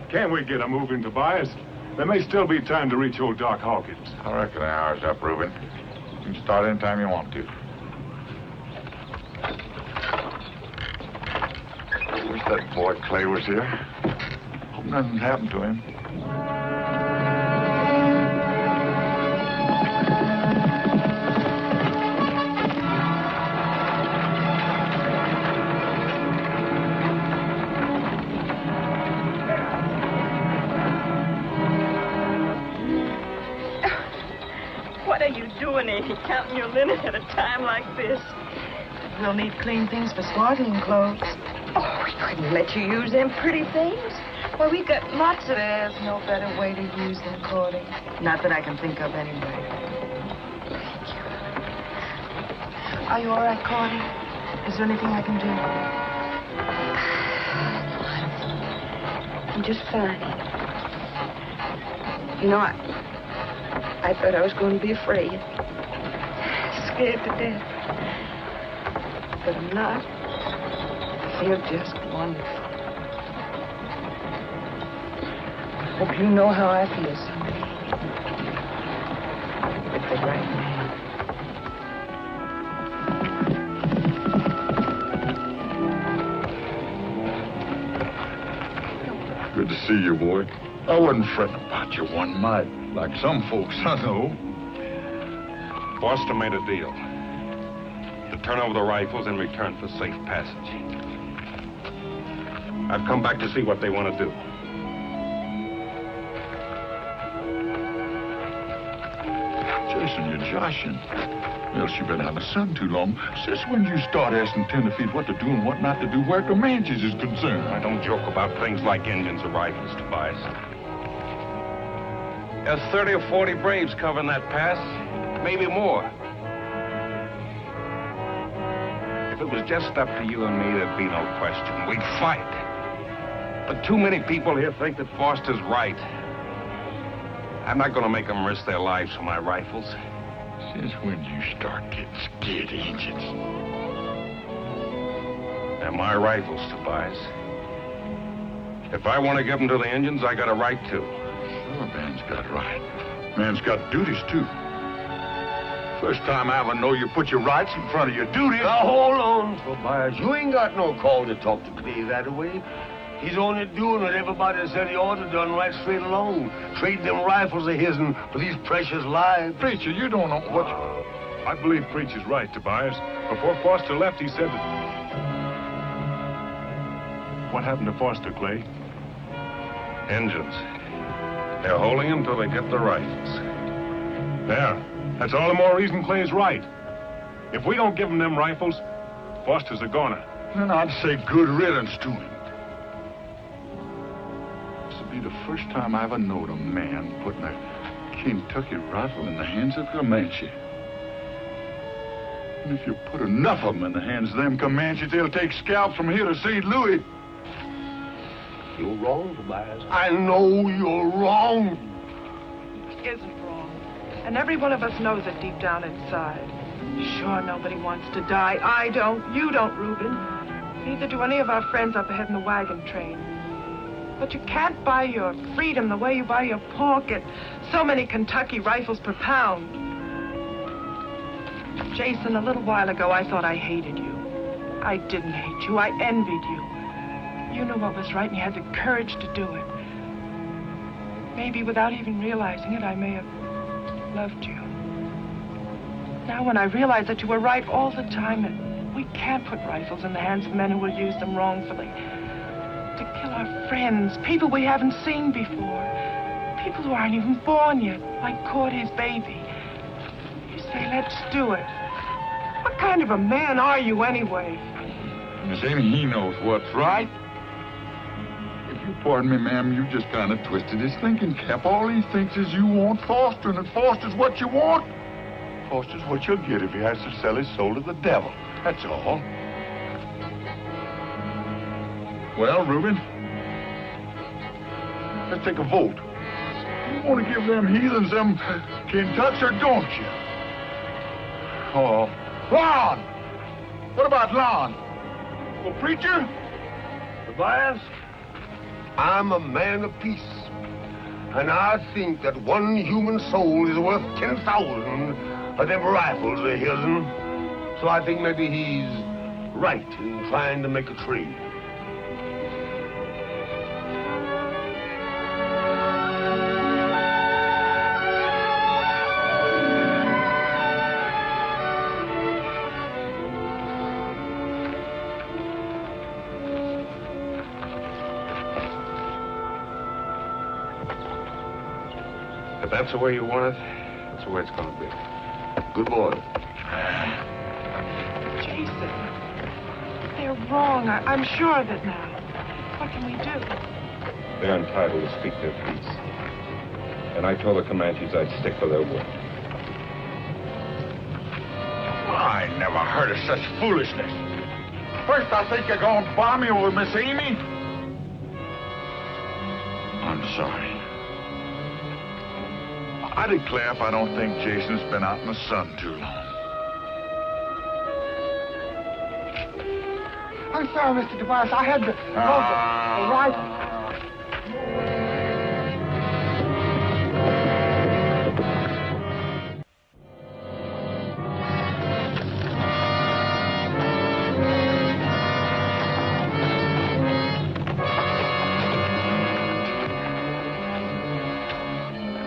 Can't we get a move in, Tobias? There may still be time to reach old Doc Hawkins. I reckon the hour's up, Reuben. You can start anytime you want to. Wish that boy Clay was here. Hope nothing happened to him. What are you doing, Amy, counting your linen at a time like this? We'll need clean things for swaddling clothes. Oh, we couldn't let you use them pretty things. Well, we've got lots of... There's no better way to use them, Cordy. Not that I can think of anyway. Thank you. Are you all right, Cordy? Is there anything I can do? I'm just fine. You know, I thought I was going to be afraid. Scared to death. But I'm not. I feel just wonderful. Hope you know how I feel someday. With the right man. Good to see you, boy. I wasn't fretting about you one mite, like some folks I know. Foster made a deal to turn over the rifles in return for safe passage. I've come back to see what they want to do. Jason, you're joshing. Else you've been out of the sun too long. Since when you start asking tenderfeet what to do and what not to do where Comanches is concerned? I don't joke about things like Indians or rifles, Tobias. There's 30 or 40 braves covering that pass, maybe more. If it was just up to you and me, there'd be no question. We'd fight. But too many people here think that Foster's right. I'm not going to make them risk their lives for my rifles. Since when you start getting scared of Indians? They're my rifles, Tobias. If I want to give them to the Indians, I got a right to. Sure, man's got a right. Man's got duties, too. First time I ever know you put your rights in front of your duties. Now, hold on, Tobias. You ain't got no call to talk to Clay that way. He's only doing what everybody said he ought to done right straight along. Trade them rifles of his'n for these precious lives. Preacher, you don't know what... I believe Preacher's right, Tobias. Before Foster left, he said that... What happened to Foster, Clay? Indians. They're holding him till they get the rifles. There. That's all the more reason Clay's right. If we don't give him them rifles, Foster's a goner. Then I'd say good riddance to him. This'll be the first time I ever knowed a man putting a Kentucky rifle in the hands of Comanche. And if you put enough of them in the hands of them Comanches, they'll take scalps from here to St. Louis. You're wrong, Tobias. I know you're wrong. He isn't wrong. And every one of us knows it deep down inside. Sure, nobody wants to die. I don't. You don't, Reuben. Neither do any of our friends up ahead in the wagon train. But you can't buy your freedom the way you buy your pork at so many Kentucky rifles per pound. Jason, a little while ago, I thought I hated you. I didn't hate you. I envied you. You knew what was right, and you had the courage to do it. Maybe without even realizing it, I may have loved you. Now, when I realize that you were right all the time, that we can't put rifles in the hands of men who will use them wrongfully. To kill our friends, people we haven't seen before. People who aren't even born yet, like Cordy's baby. You say, let's do it. What kind of a man are you, anyway? Miss Amy, he knows what's right. If you pardon me, ma'am, you just kind of twisted his thinking cap. All he thinks is you want Foster, and if Foster's what you want, Foster's what you'll get if he has to sell his soul to the devil. That's all. Well, Reuben, let's take a vote. You want to give them heathens them Kentucks, or don't you? Oh, Lon! What about Lon? Well, preacher? Tobias, I'm a man of peace. And I think that one human soul is worth 10,000 of them rifles of his'n. So I think maybe he's right in trying to make a trade. If that's the way you want it, that's the way it's going to be. Good boy. Jason, they're wrong. I'm sure of it now. What can we do? They're entitled to speak their piece. And I told the Comanches I'd stick for their word. I never heard of such foolishness. First, I think you're going to bomb me over Miss Amy. I'm sorry. I declare if I don't think Jason's been out in the sun too long. I'm sorry, Mr. Tobias. I had to load the rifle.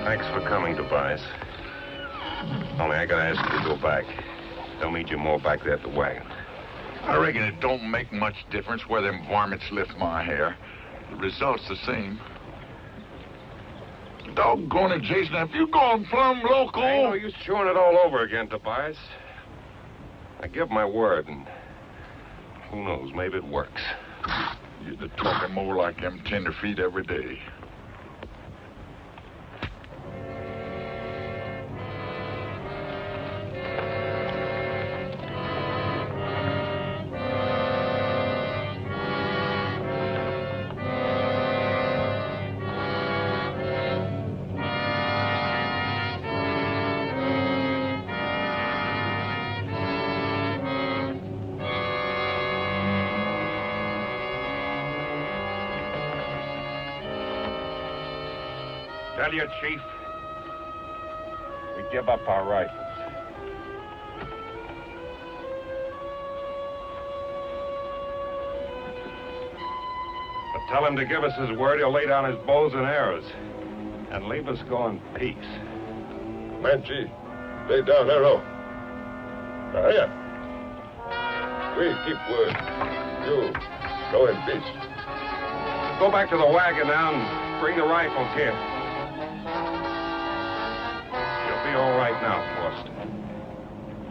Thanks for coming, Tobias. Only I gotta ask you to go back. They'll meet you more back there at the wagon. I reckon it don't make much difference where them varmints lift my hair. The result's the same. Doggone it, Jason, have you gone plumb local? Ain't no use chewing it all over again, Tobias. I give my word, and who knows, maybe it works. You're talking more like them tenderfeet every day. tell you, Chief, we give up our rifles. But tell him to give us his word he'll lay down his bows and arrows and leave us go in peace. Comanche, lay down arrow. Maria, we keep word. You go in peace. Go back to the wagon now and bring the rifles here. You'll be all right now, Foster.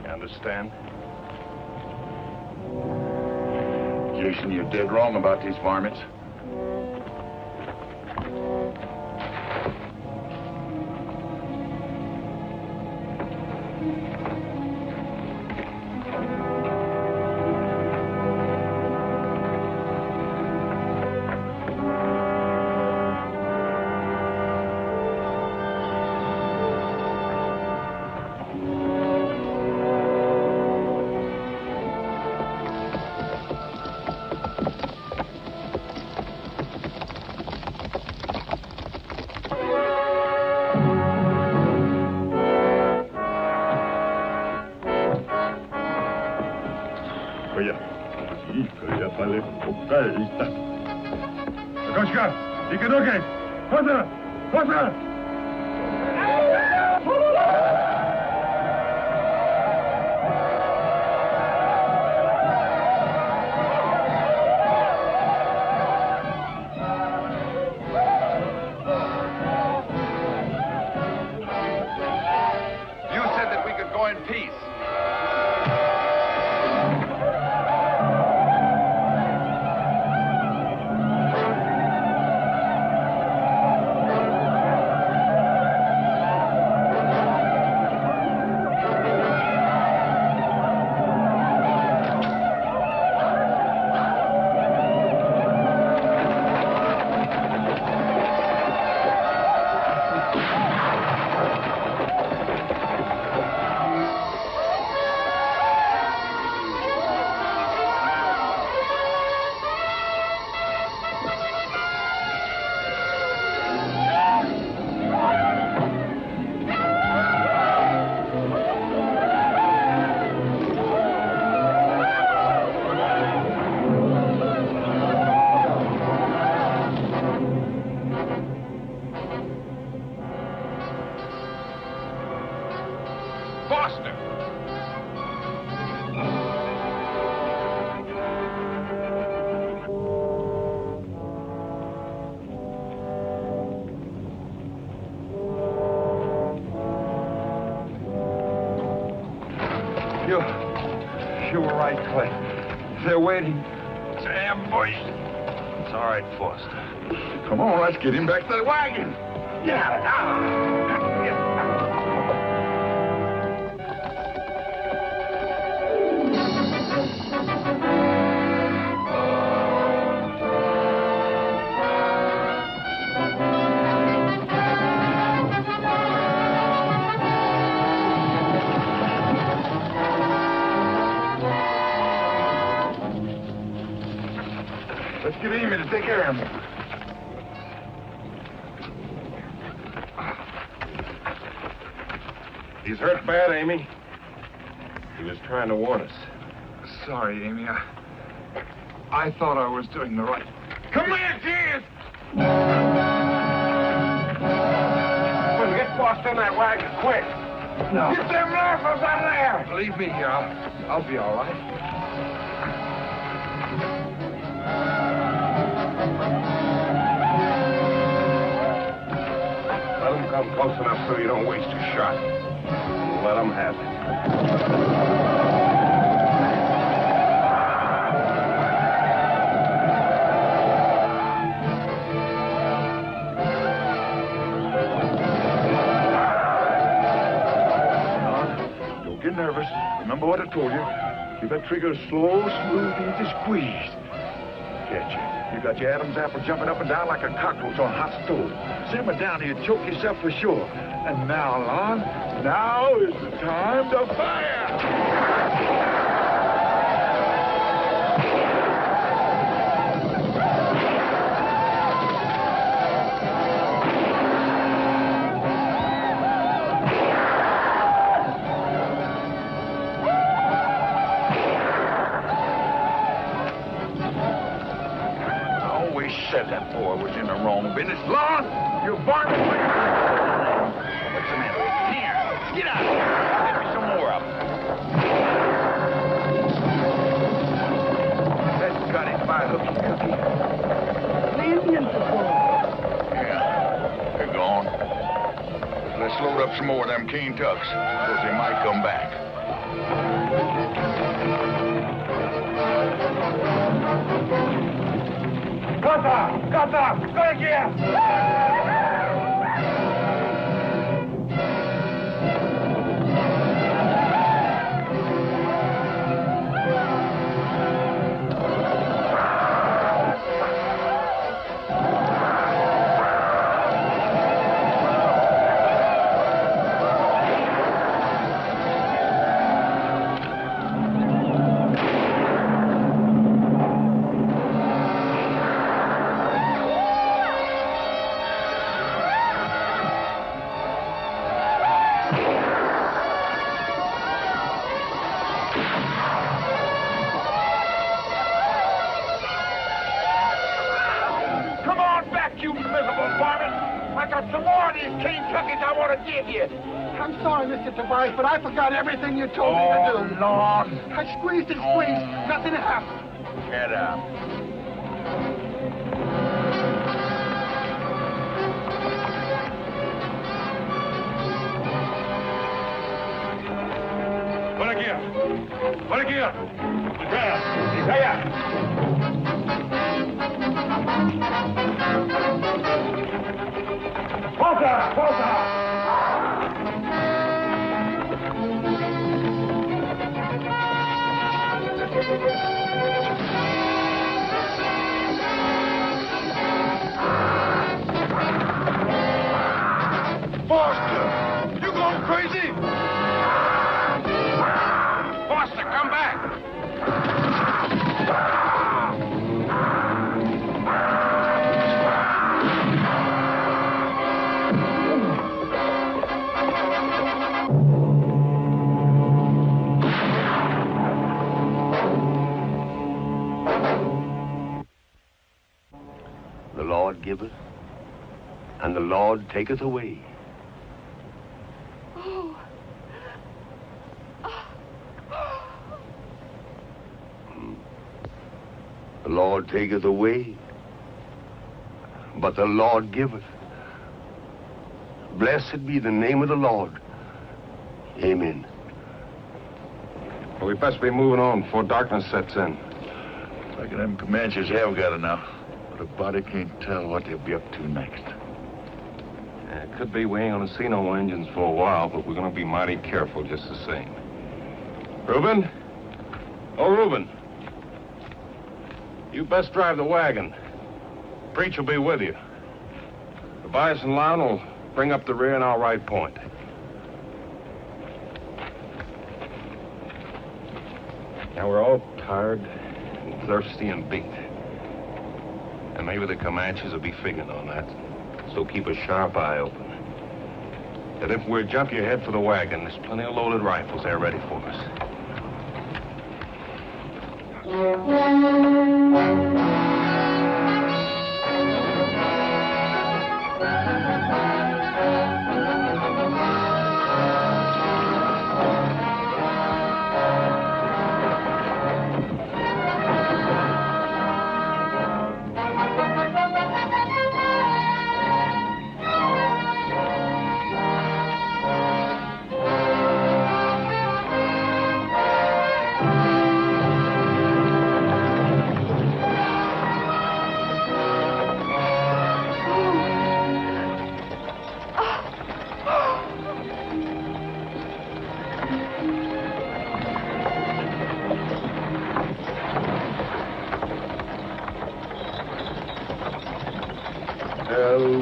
You understand? Jason, you're dead wrong about these varmints. Kośka, ikę nogę! Chodzę! Chodzę! You said that we could go in peace. Foster! You were right, Clay. They're waiting. It's an ambush. It's all right, Foster. Come on, let's get him back to the wagon. Let's get Amy to take care of him. He's hurt bad, Amy. He was trying to warn us. Sorry, Amy. I thought I was doing the right. Come here, kids! Well, get Foster in that wagon, quick. No. Get them rifles out of there! Leave me here. I'll be all right. Let him come close enough so you don't waste a shot. Let him have it. Don't get nervous. Remember what I told you. Keep that trigger slow, smooth, easy squeeze. Catch you. You got your Adam's apple jumping up and down like a cockroach on a hot stove. Simmer down or you choke yourself for sure. And now, Lon, now is the time to fire! said that boy was in the wrong business. Lon, you're barking. What's the matter? Here, get out here. Get me some more of them. That's got it by hooky cookie. The Indians are gone. Yeah, they're gone. Let's load up some more of them cane tucks, because they might come back. Gata! Go again! I'm sorry, Mr. Tobias, but I forgot everything you told me to do. Oh, Lord. I squeezed and squeezed. Nothing happened. Get up. Para aqui! Volta! Volta! Foster! You going crazy? Foster, come back! The Lord giveth, and the Lord taketh away. The Lord taketh away, but the Lord giveth. Blessed be the name of the Lord. Amen. Well, we best be moving on before darkness sets in. Like them Comanches have got enough, but a body can't tell what they'll be up to next. Yeah, it could be we ain't gonna see no engines for a while, but we're gonna be mighty careful just the same. Reuben? Oh, Reuben. You best drive the wagon. Preach will be with you. Tobias and Lon will bring up the rear and I'll ride point. Now we're all tired and thirsty and beat. And maybe the Comanches will be figuring on that. So keep a sharp eye open. That if we're junkie ahead for the wagon, there's plenty of loaded rifles there ready for us.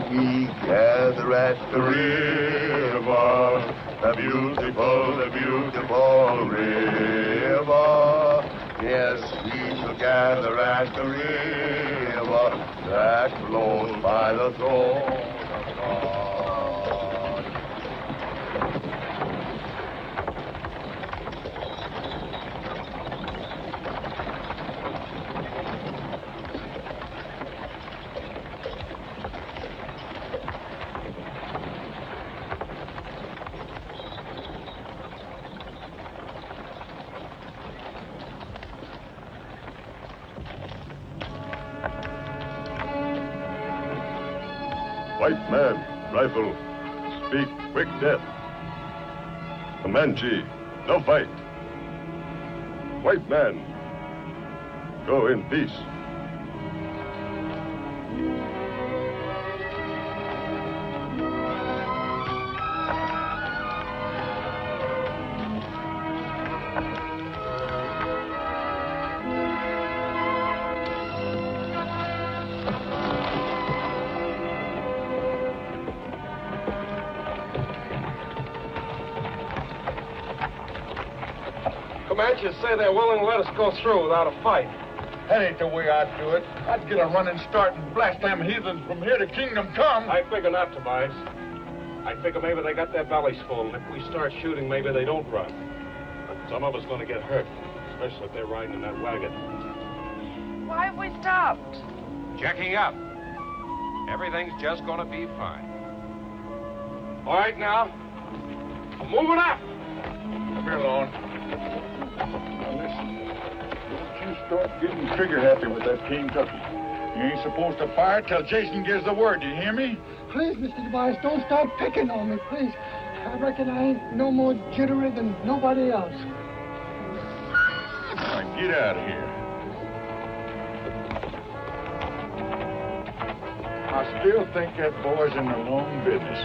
We gather at the river, the beautiful river. Yes, we shall gather at the river that flows by the throne of God. White man, rifle, speak quick death. Comanche, no fight. White man, go in peace. Comanches say they're willing to let us go through without a fight. That ain't the way I'd do it. I'd get a running start and blast them heathens from here to Kingdom Come. I figure not, Tobias. I figure maybe they got their bellies full, and if we start shooting, maybe they don't run. But some of us going to get hurt, especially if they're riding in that wagon. Why have we stopped? Checking up. Everything's just going to be fine. All right, now, moving up. Come here, Lon. Now listen, don't you start getting trigger happy with that Kentucky. You ain't supposed to fire till Jason gives the word, do you hear me? Please, Mr. Tobias, don't start picking on me, please. I reckon I ain't no more jittery than nobody else. Now get out of here. I still think that boy's in the long business.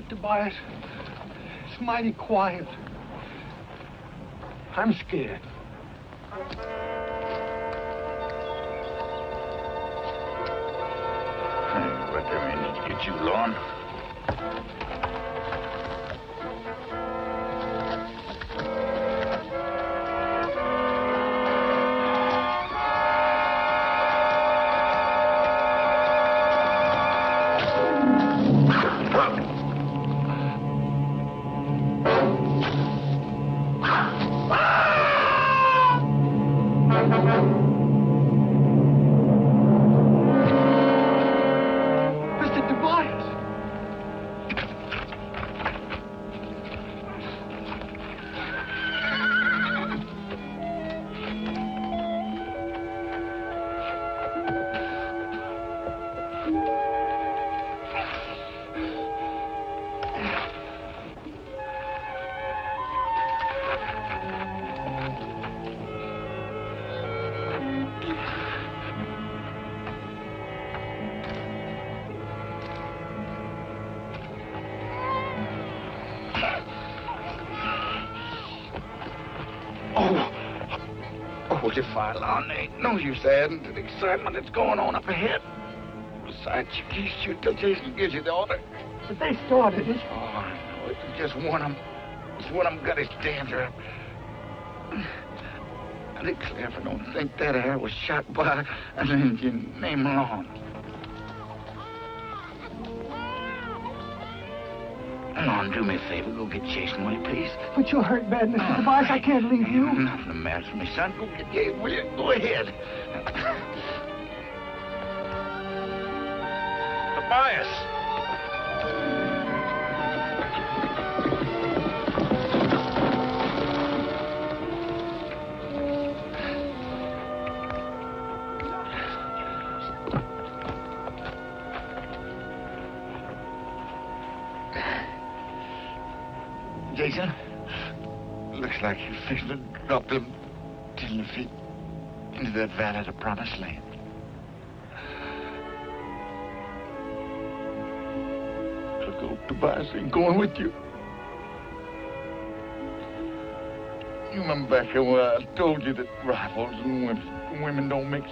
Tobias, it's mighty quiet. I'm scared. What do I need to get you, Lon? Hold your fire, Lon. There ain't no use adding to the excitement that's going on up ahead. Besides, you can't shoot till Jason gives you the order. But they started it. Oh, I know it. Just one of them. Just one of them got his dander up. I declare if I don't think that air was shot by an Indian named Lon. Lon, do me a favor. Go get Jason, will you, please? But you're hurt bad, Mr. Tobias. I can't leave you. Nothing the matter with me, son. Go get Jason, will you? Go ahead. Tobias! Jason, looks like you're fixing to drop them 10 feet into that valley of the promised land. Look, old Tobias ain't going with you. You remember back when I told you that rifles and women don't mix?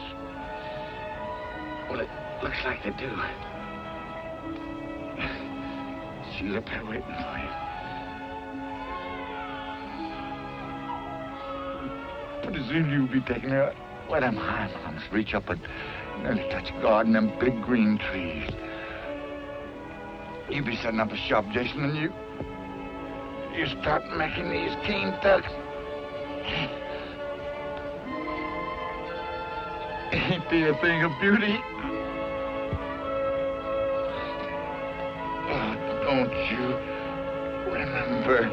Well, it looks like they do. She's up there waiting for you. Pretty soon you'll be taking her. Where them high mountains reach up and nearly touch guard in them big green trees. You be setting up a shop, Jason, and you start making these keen ducks. Ain't they a thing of beauty? Oh, don't you remember